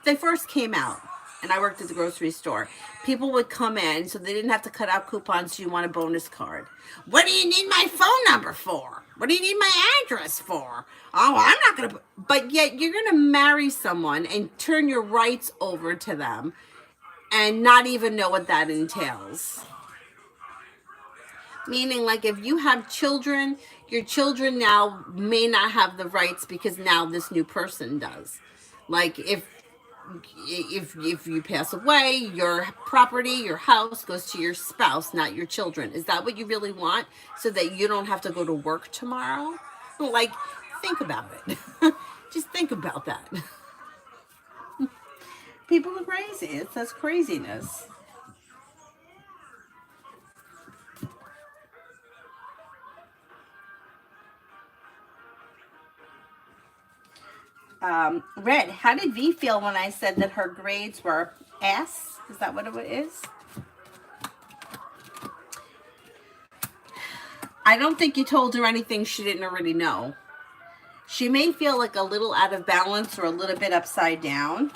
they first came out. And I worked at the grocery store. People would come in, so they didn't have to cut out coupons. So you want a bonus card? What do you need my phone number for? What do you need my address for? Oh, I'm not gonna. But yet you're gonna marry someone and turn your rights over to them, and not even know what that entails. Meaning, like, if you have children, your children now may not have the rights because now this new person does. Like if you pass away, your property, your house goes to your spouse, not your children. Is that what you really want? So that you don't have to go to work tomorrow? Like, think about it. Just think about that. People are crazy. That's craziness. Red, how did V feel when I said that her grades were S? Is that what it is? I don't think you told her anything she didn't already know. She may feel like a little out of balance or a little bit upside down.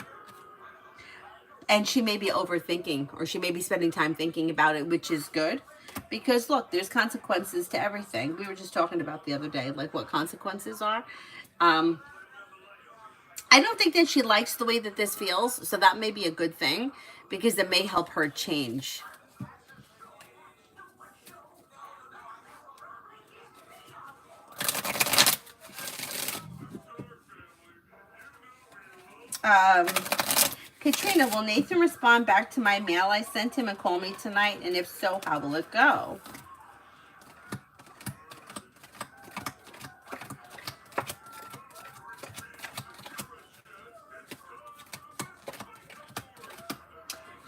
And she may be overthinking, or she may be spending time thinking about it, which is good. Because look, there's consequences to everything. We were just talking about the other day, like what consequences are. Um, I don't think that she likes the way that this feels, so that may be a good thing because it may help her change. Um, Katrina, will Nathan respond back to my mail I sent him and call me tonight? And if so, how will it go?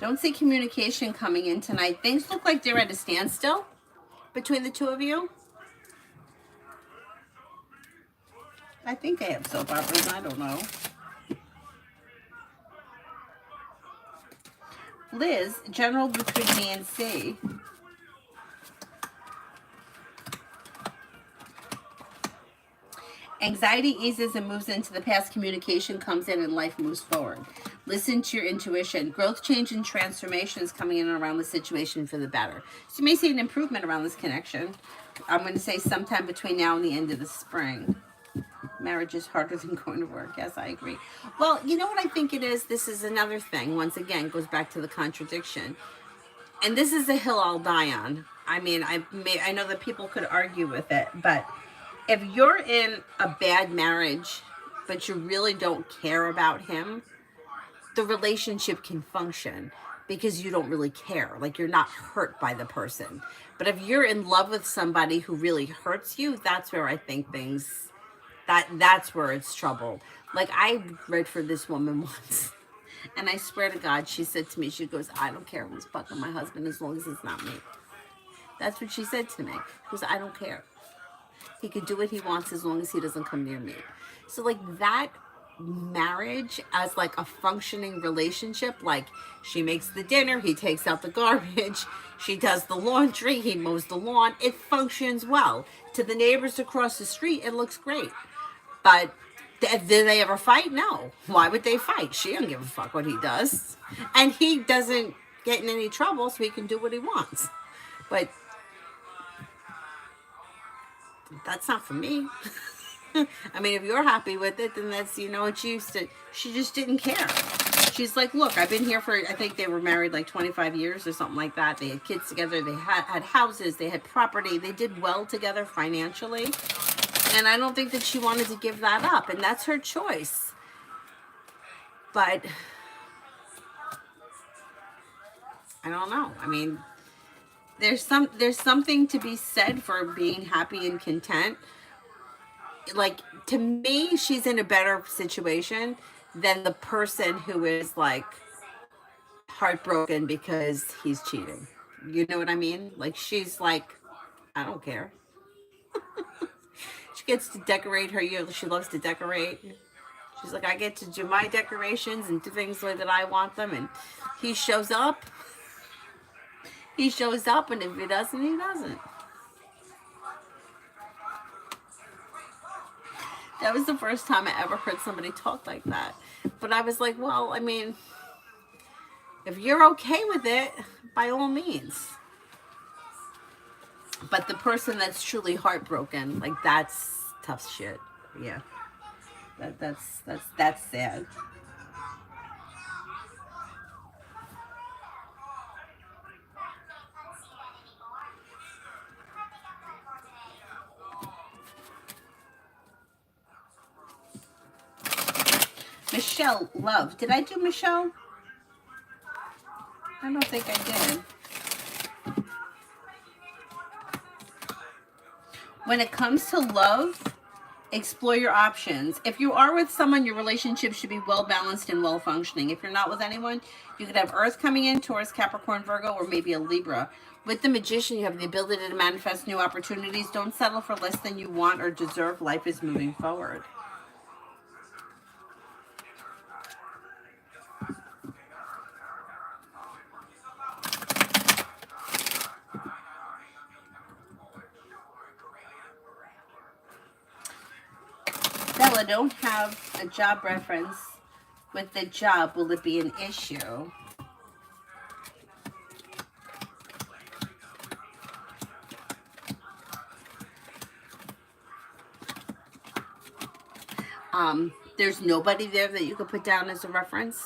Don't see communication coming in tonight. Things look like they're at a standstill between the two of you. I think they have soap operas. I don't know. Liz, general between me and C. Anxiety eases and moves into the past. Communication comes in and life moves forward. Listen to your intuition. Growth, change, and transformation is coming in around the situation for the better. So you may see an improvement around this connection. I'm going to say sometime between now and the end of the spring. Marriage is harder than going to work. Yes, I agree. Well, you know what I think it is? This is another thing. Once again, goes back to the contradiction. And this is a hill I'll die on. I mean, I know that people could argue with it, but if you're in a bad marriage, but you really don't care about him, the relationship can function because you don't really care. Like, you're not hurt by the person. But if you're in love with somebody who really hurts you, that's where I think things, that's where it's trouble. Like, I read for this woman once, and I swear to God, she said to me, she goes, I don't care who's fucking my husband as long as it's not me. That's what she said to me. Because I don't care. He could do what he wants as long as he doesn't come near me. So like that marriage as like a functioning relationship, like she makes the dinner, he takes out the garbage, she does the laundry, he mows the lawn, it functions well. To the neighbors across the street, it looks great. But did they ever fight? No. Why would they fight? She don't give a fuck what he does. And he doesn't get in any trouble, so he can do what he wants. But that's not for me. I mean, if you're happy with it, then that's, you know, what she used to, she just didn't care. She's like, look, I've been here for, I think they were married like 25 years or something like that. They had kids together. They had houses. They had property. They did well together financially. And I don't think that she wanted to give that up. And that's her choice. But I don't know. I mean, there's something to be said for being happy and content. Like, to me, she's in a better situation than the person who is like heartbroken because he's cheating. You know what I mean? Like, she's like, I don't care. She gets to decorate her year. She loves to decorate. She's like, I get to do my decorations and do things the way that I want them. And he shows up. He shows up, and if he doesn't, he doesn't. That was the first time I ever heard somebody talk like that. But I was like, well, I mean, if you're okay with it, by all means. But the person that's truly heartbroken, like, that's tough shit. Yeah. That's sad. Michelle, love. Did I do Michelle? I don't think I did. When it comes to love, explore your options. If you are with someone, your relationship should be well balanced and well functioning. If you're not with anyone, you could have Earth coming in, Taurus, Capricorn, Virgo, or maybe a Libra. With the Magician, you have the ability to manifest new opportunities. Don't settle for less than you want or deserve. Life is moving forward. Bella, don't have a job reference with the job. Will it be an issue? There's nobody there that you could put down as a reference.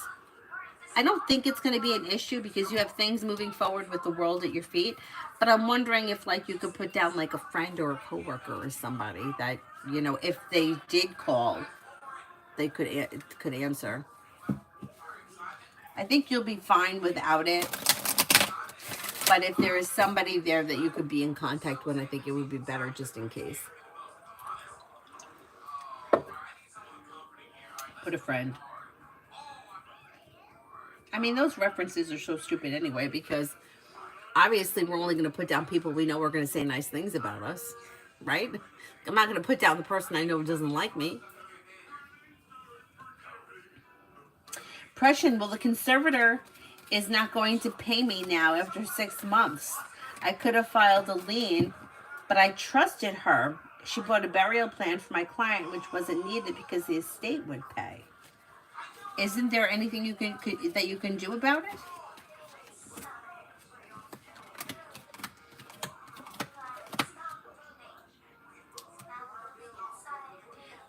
I don't think it's going to be an issue because you have things moving forward with the world at your feet. But I'm wondering if, like, you could put down like a friend or a coworker or somebody that, you know, if they did call, they could answer. I think you'll be fine without it. But if there is somebody there that you could be in contact with, I think it would be better just in case. Put a friend. I mean, those references are so stupid anyway because obviously we're only going to put down people we know are going to say nice things about us, right? I'm not going to put down the person I know doesn't like me. Prussian, well, the conservator is not going to pay me now after 6 months. I could have filed a lien, but I trusted her. She bought a burial plan for my client, which wasn't needed because the estate would pay. Isn't there anything that you can do about it?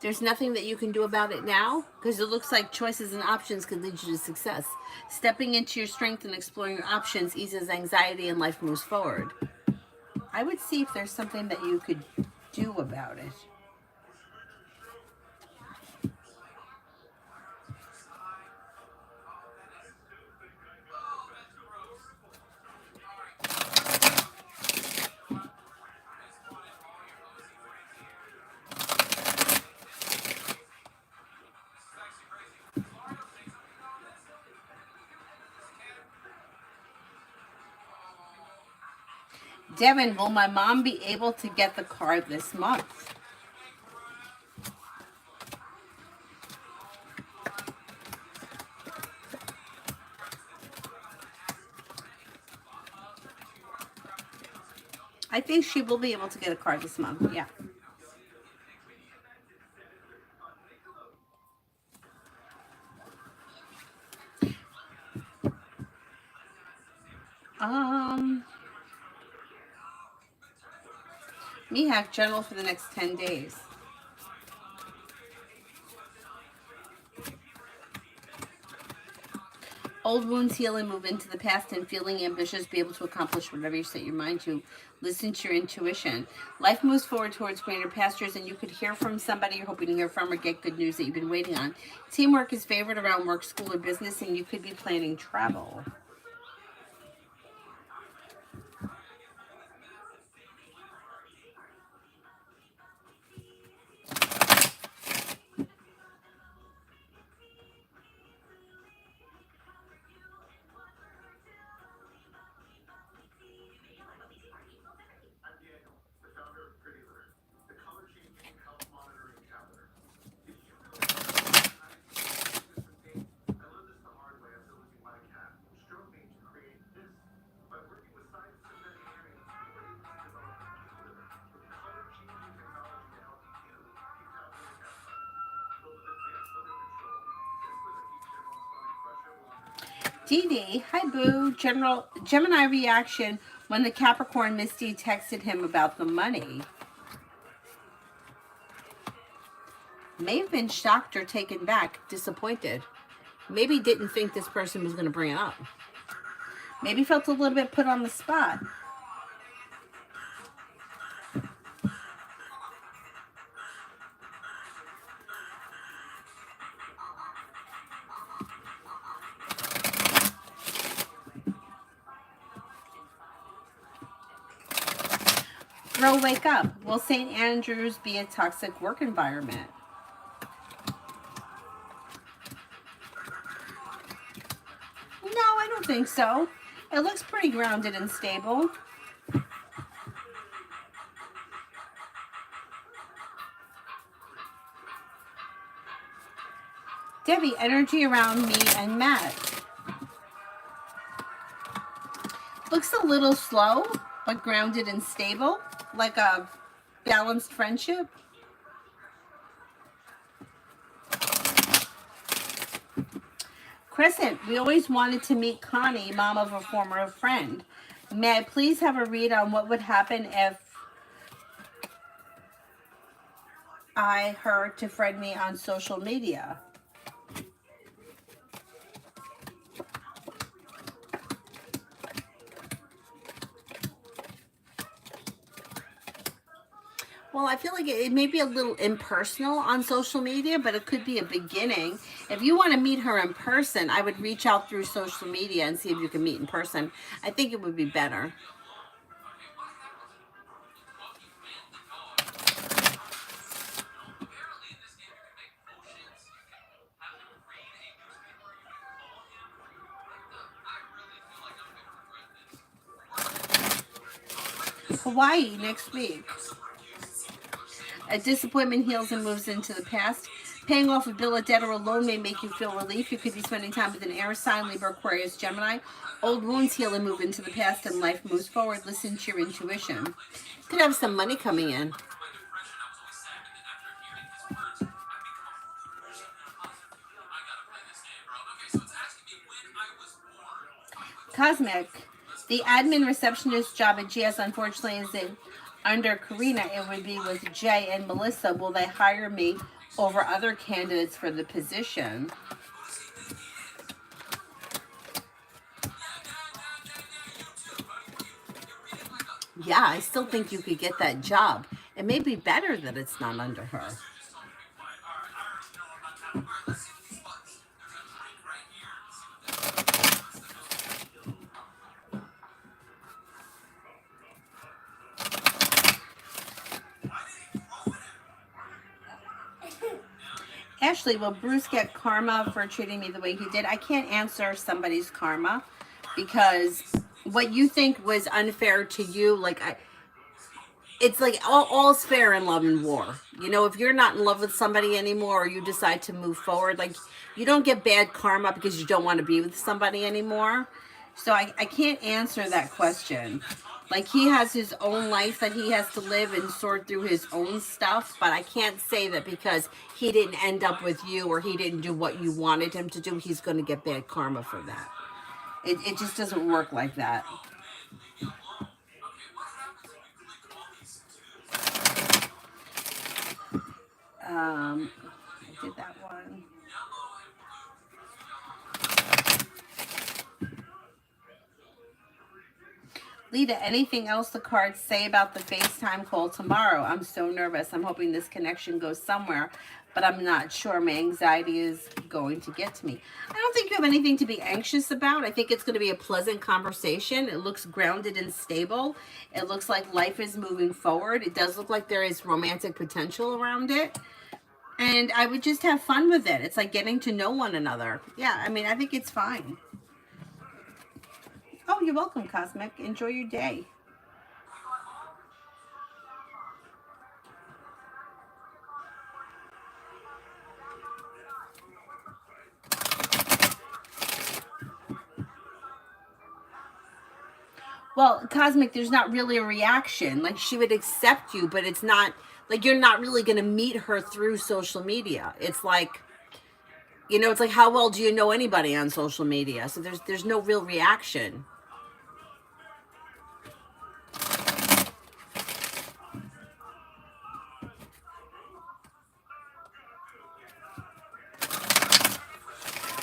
There's nothing that you can do about it now because it looks like choices and options could lead you to success. Stepping into your strength and exploring your options eases anxiety and life moves forward. I would see if there's something that you could do about it. Devin, will my mom be able to get the card this month? I think she will be able to get a card this month, yeah. Mihak, general for the next 10 days. Old wounds heal and move into the past, and feeling ambitious, be able to accomplish whatever you set your mind to. Listen to your intuition. Life moves forward towards greener pastures, and you could hear from somebody you're hoping to hear from or get good news that you've been waiting on. Teamwork is favored around work, school, or business, and you could be planning travel. Dee Dee, hi boo. General Gemini reaction when the Capricorn Misty texted him about the money. May have been shocked or taken back, disappointed. Maybe didn't think this person was going to bring it up. Maybe felt a little bit put on the spot. Girl, wake up. Will St. Andrews be a toxic work environment? No, I don't think so. It looks pretty grounded and stable. Debbie, energy around me and Matt. Looks a little slow, but grounded and stable, like a balanced friendship. Crescent, we always wanted to meet Connie, mom of a former friend. May I please have a read on what would happen if her to friend me on social media? Well, I feel like it may be a little impersonal on social media, but it could be a beginning. If you want to meet her in person, I would reach out through social media and see if you can meet in person. I think it would be better. Hawaii next week. A disappointment heals and moves into the past. Paying off a bill, a debt, or a loan may make you feel relief. You could be spending time with an air sign, Libra, Aquarius, Gemini. Old wounds heal and move into the past, and life moves forward. Listen to your intuition. Could have some money coming in. Cosmic. The admin receptionist job at GS unfortunately is under Karina. It would be with Jay and Melissa. Will they hire me over other candidates for the position? Yeah, I still think you could get that job. It may be better that it's not under her. Ashley, will Bruce get karma for treating me the way he did? I can't answer somebody's karma because what you think was unfair to you, it's like all's fair in love and war. You know, if you're not in love with somebody anymore or you decide to move forward, like you don't get bad karma because you don't want to be with somebody anymore. So I can't answer that question. Like he has his own life that he has to live and sort through his own stuff, but I can't say that because he didn't end up with you or he didn't do what you wanted him to do, he's going to get bad karma for that. It just doesn't work like that. I did that one. Lita, anything else the cards say about the FaceTime call tomorrow? I'm so nervous. I'm hoping this connection goes somewhere, but I'm not sure. My anxiety is going to get to me. I don't think you have anything to be anxious about. I think it's going to be a pleasant conversation. It looks grounded and stable. It looks like life is moving forward. It does look like there is romantic potential around it. And I would just have fun with it. It's like getting to know one another. Yeah, I mean, I think it's fine. Oh, you're welcome, Cosmic. Enjoy your day. Well, Cosmic, there's not really a reaction. Like she would accept you, but it's not like you're not really going to meet her through social media. It's like, you know, it's like how well do you know anybody on social media? So there's no real reaction.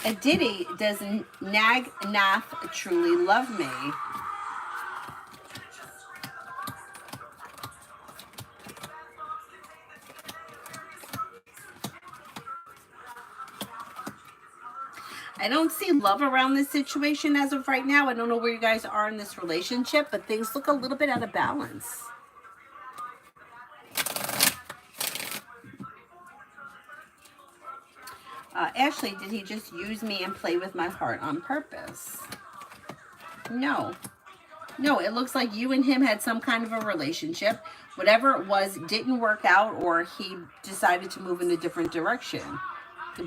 A Diddy, does Nag Nath truly love me? I don't see love around this situation as of right now. I don't know where you guys are in this relationship, but things look a little bit out of balance. Ashley, did he just use me and play with my heart on purpose? No. No, it looks like you and him had some kind of a relationship. Whatever it was didn't work out, or he decided to move in a different direction.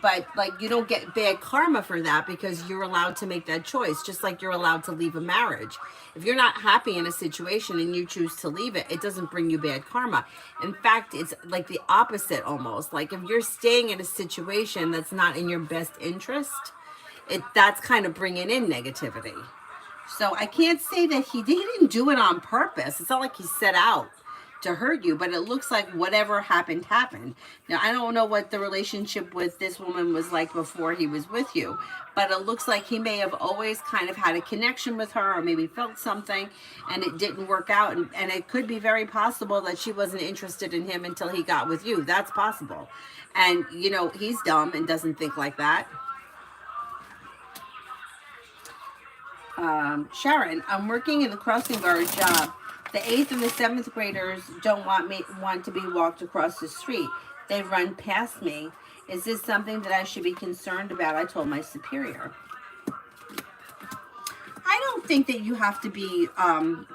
But like, you don't get bad karma for that because you're allowed to make that choice, just like you're allowed to leave a marriage. If you're not happy in a situation and you choose to leave it, it doesn't bring you bad karma. In fact, it's like the opposite almost. Like if you're staying in a situation that's not in your best interest, that's kind of bringing in negativity. So I can't say that he didn't do it on purpose. It's not like he set out to hurt you, but it looks like whatever happened happened. Now I don't know what the relationship with this woman was like before he was with you, but it looks like he may have always kind of had a connection with her, or maybe felt something and it didn't work out, and it could be very possible that she wasn't interested in him until he got with you. That's possible. And you know, he's dumb and doesn't think like that. Sharon, I'm working in the crossing guard job. The 8th and the 7th graders don't want to be walked across the street. They run past me. Is this something that I should be concerned about? I told my superior. I don't think that you have to be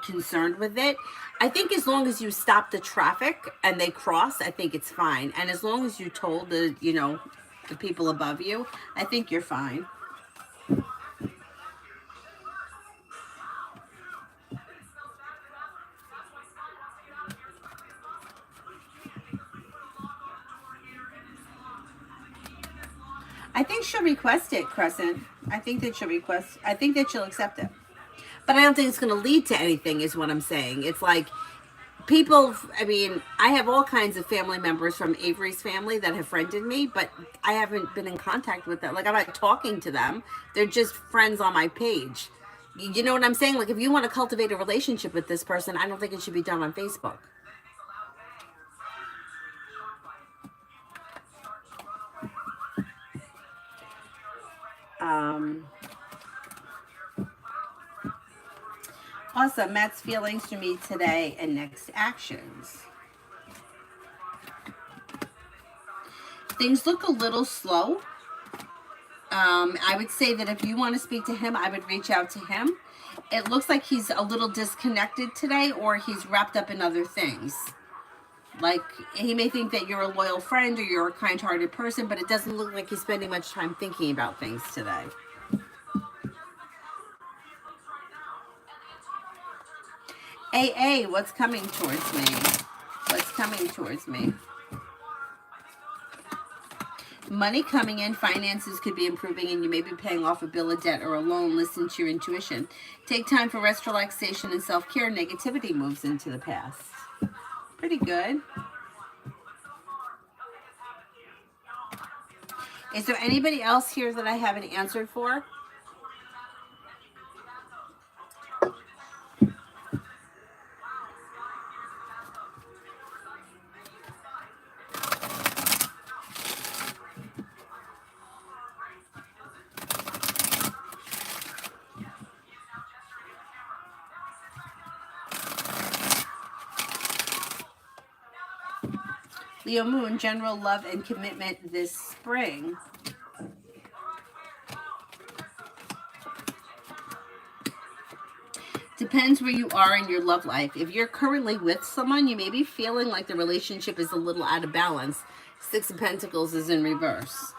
concerned with it. I think as long as you stop the traffic and they cross, I think it's fine. And as long as you told the people above you, I think you're fine. I think she'll request it, Crescent. I think that she'll accept it. But I don't think it's going to lead to anything, is what I'm saying. It's like people, I mean, I have all kinds of family members from Avery's family that have friended me, but I haven't been in contact with them. Like, I'm not talking to them. They're just friends on my page. You know what I'm saying? Like, if you want to cultivate a relationship with this person, I don't think it should be done on Facebook. Awesome. Matt's feelings for me today and next actions. Things look a little slow. I would say that if you want to speak to him, I would reach out to him. It looks like he's a little disconnected today, or he's wrapped up in other things. Like, he may think that you're a loyal friend or you're a kind-hearted person, but it doesn't look like he's spending much time thinking about things today. AA, what's coming towards me? What's coming towards me? Money coming in, finances could be improving, and you may be paying off a bill of debt or a loan. Listen to your intuition. Take time for rest, relaxation, and self-care. Negativity moves into the past. Pretty good. Is there anybody else here that I haven't answered for? Leo Moon, general love and commitment this spring. Depends where you are in your love life. If you're currently with someone, you may be feeling like the relationship is a little out of balance. 6 of Pentacles is in reverse.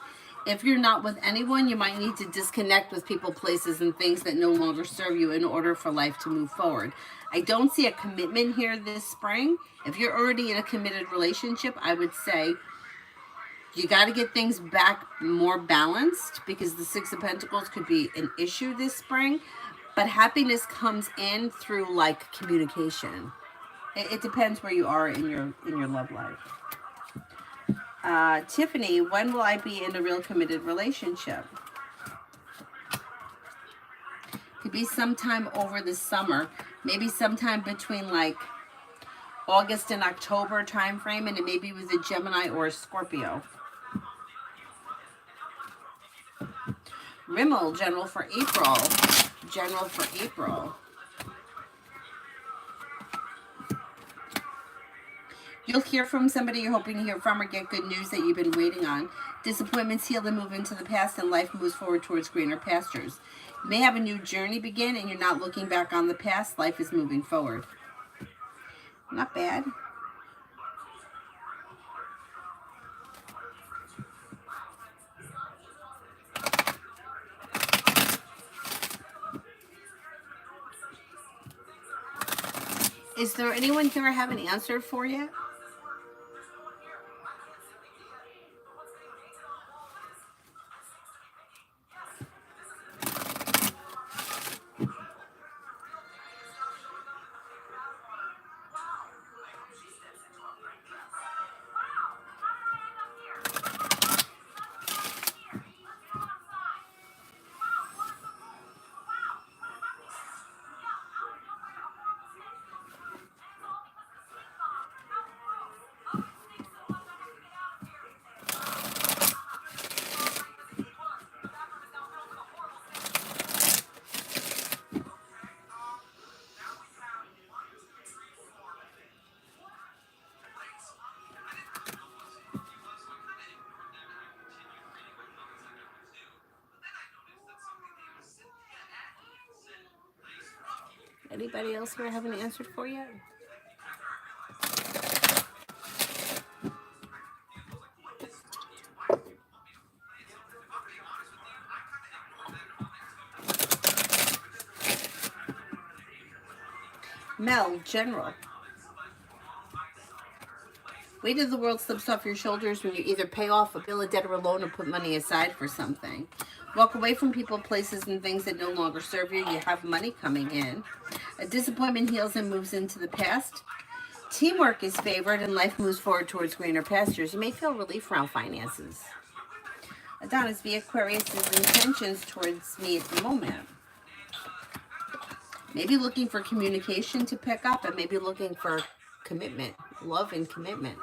If you're not with anyone, you might need to disconnect with people, places, and things that no longer serve you in order for life to move forward. I don't see a commitment here this spring. If you're already in a committed relationship, I would say you got to get things back more balanced, because the 6 of Pentacles could be an issue this spring. But happiness comes in through like communication. It depends where you are in your love life. Tiffany, when will I be in a real committed relationship? Could be sometime over the summer, maybe sometime between like August and October time frame, and it may be with a Gemini or a Scorpio. Rimmel, general for April. General for April. You'll hear from somebody you're hoping to hear from or get good news that you've been waiting on. Disappointments heal and move into the past, and life moves forward towards greener pastures. You may have a new journey begin, and you're not looking back on the past. Life is moving forward. Not bad. Is there anyone here I haven't answered for yet? Anybody else here I haven't answered for yet? Mel, General. Weight of the world slips off your shoulders when you either pay off a bill, a debt, or a loan, or put money aside for something. Walk away from people, places, and things that no longer serve you. You have money coming in. A disappointment heals and moves into the past. Teamwork is favored, and life moves forward towards greener pastures. You may feel relief around finances. Adonis, the Aquarius' intentions towards me at the moment. Maybe looking for communication to pick up, and maybe looking for commitment, love and commitment.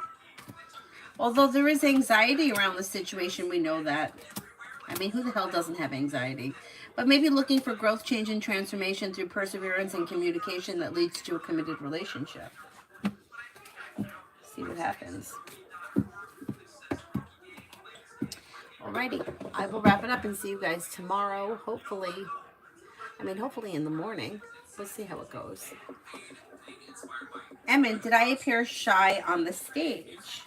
Although there is anxiety around the situation, we know that. I mean, who the hell doesn't have anxiety? But maybe looking for growth, change, and transformation through perseverance and communication that leads to a committed relationship. See what happens. Alrighty, I will wrap it up and see you guys tomorrow. Hopefully in the morning. We'll see how it goes. Emmett, did I appear shy on the stage?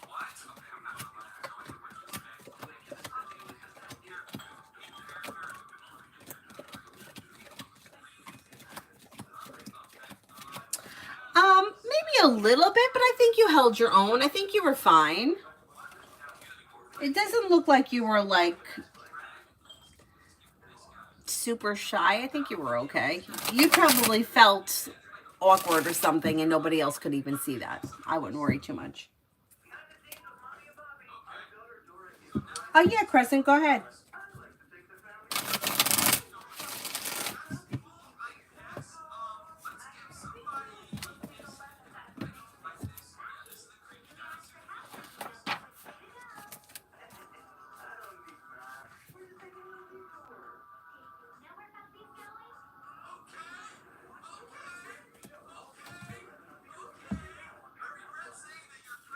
Maybe a little bit, but I think you held your own. I think you were fine. It doesn't look like you were like super shy. I think you were okay. You probably felt awkward or something and nobody else could even see that. I wouldn't worry too much. Oh yeah, Crescent, go ahead.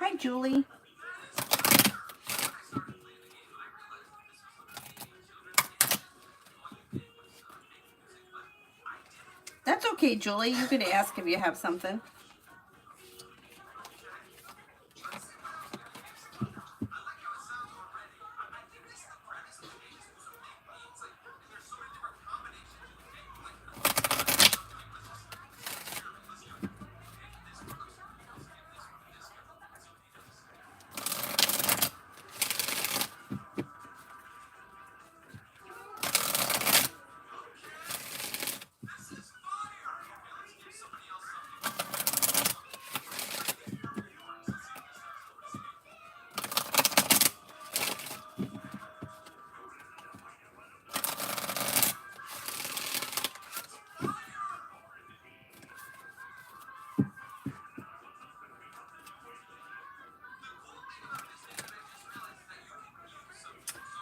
Hi, Julie. That's okay, Julie. You could ask if you have something.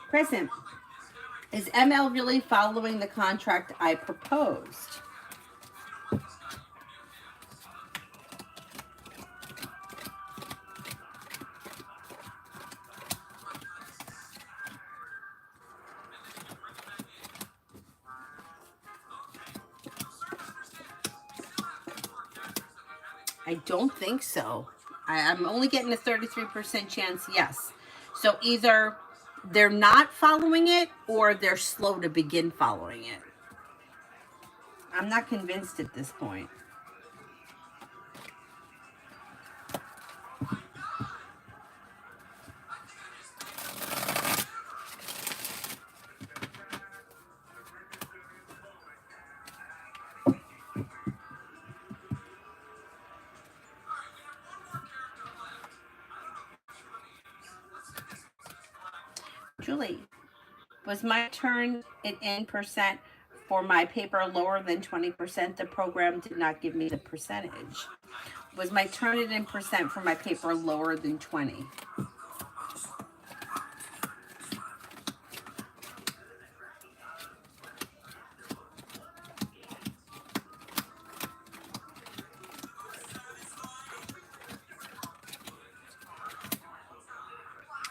Present. Is ML really following the contract I proposed? I don't think so. I'm only getting a 33% chance, yes. So either they're not following it or they're slow to begin following it. I'm not convinced at this point. Julie, was my turn it in percent for my paper lower than 20%? The program did not give me the percentage. Was my turn it in percent for my paper lower than 20?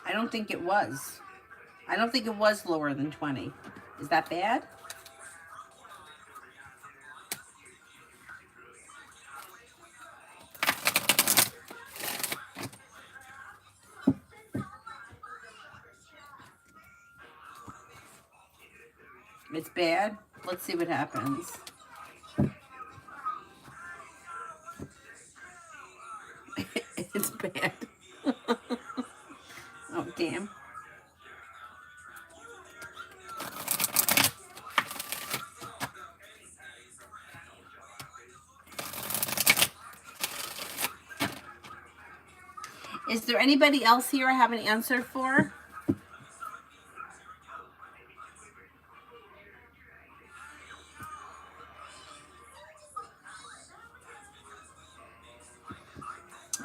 I don't think it was. I don't think it was lower than 20. Is that bad? It's bad. Let's see what happens. It's bad. Oh, damn. Is there anybody else here I haven't answered for?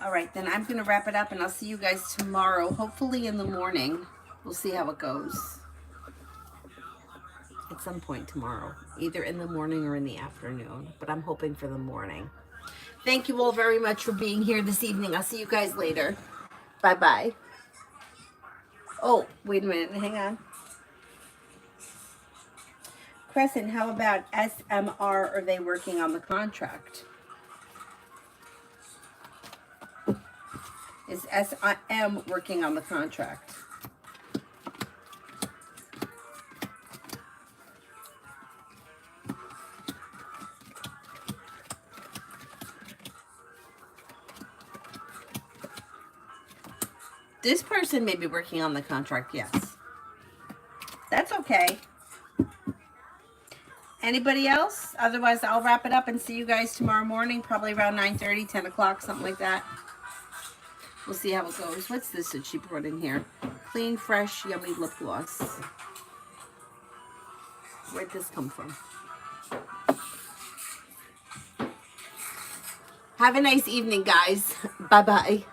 All right, then I'm going to wrap it up and I'll see you guys tomorrow, hopefully in the morning. We'll see how it goes. At some point tomorrow, either in the morning or in the afternoon, but I'm hoping for the morning. Thank you all very much for being here this evening. I'll see you guys later. Bye-bye. Oh, wait a minute. Hang on. Crescent, how about SMR? Are they working on the contract? Is SIM working on the contract? This person may be working on the contract, yes. That's okay. Anybody else? Otherwise, I'll wrap it up and see you guys tomorrow morning, probably around 9:30, 10 o'clock, something like that. We'll see how it goes. What's this that she brought in here? Clean, fresh, yummy lip gloss. Where'd this come from? Have a nice evening, guys. Bye-bye.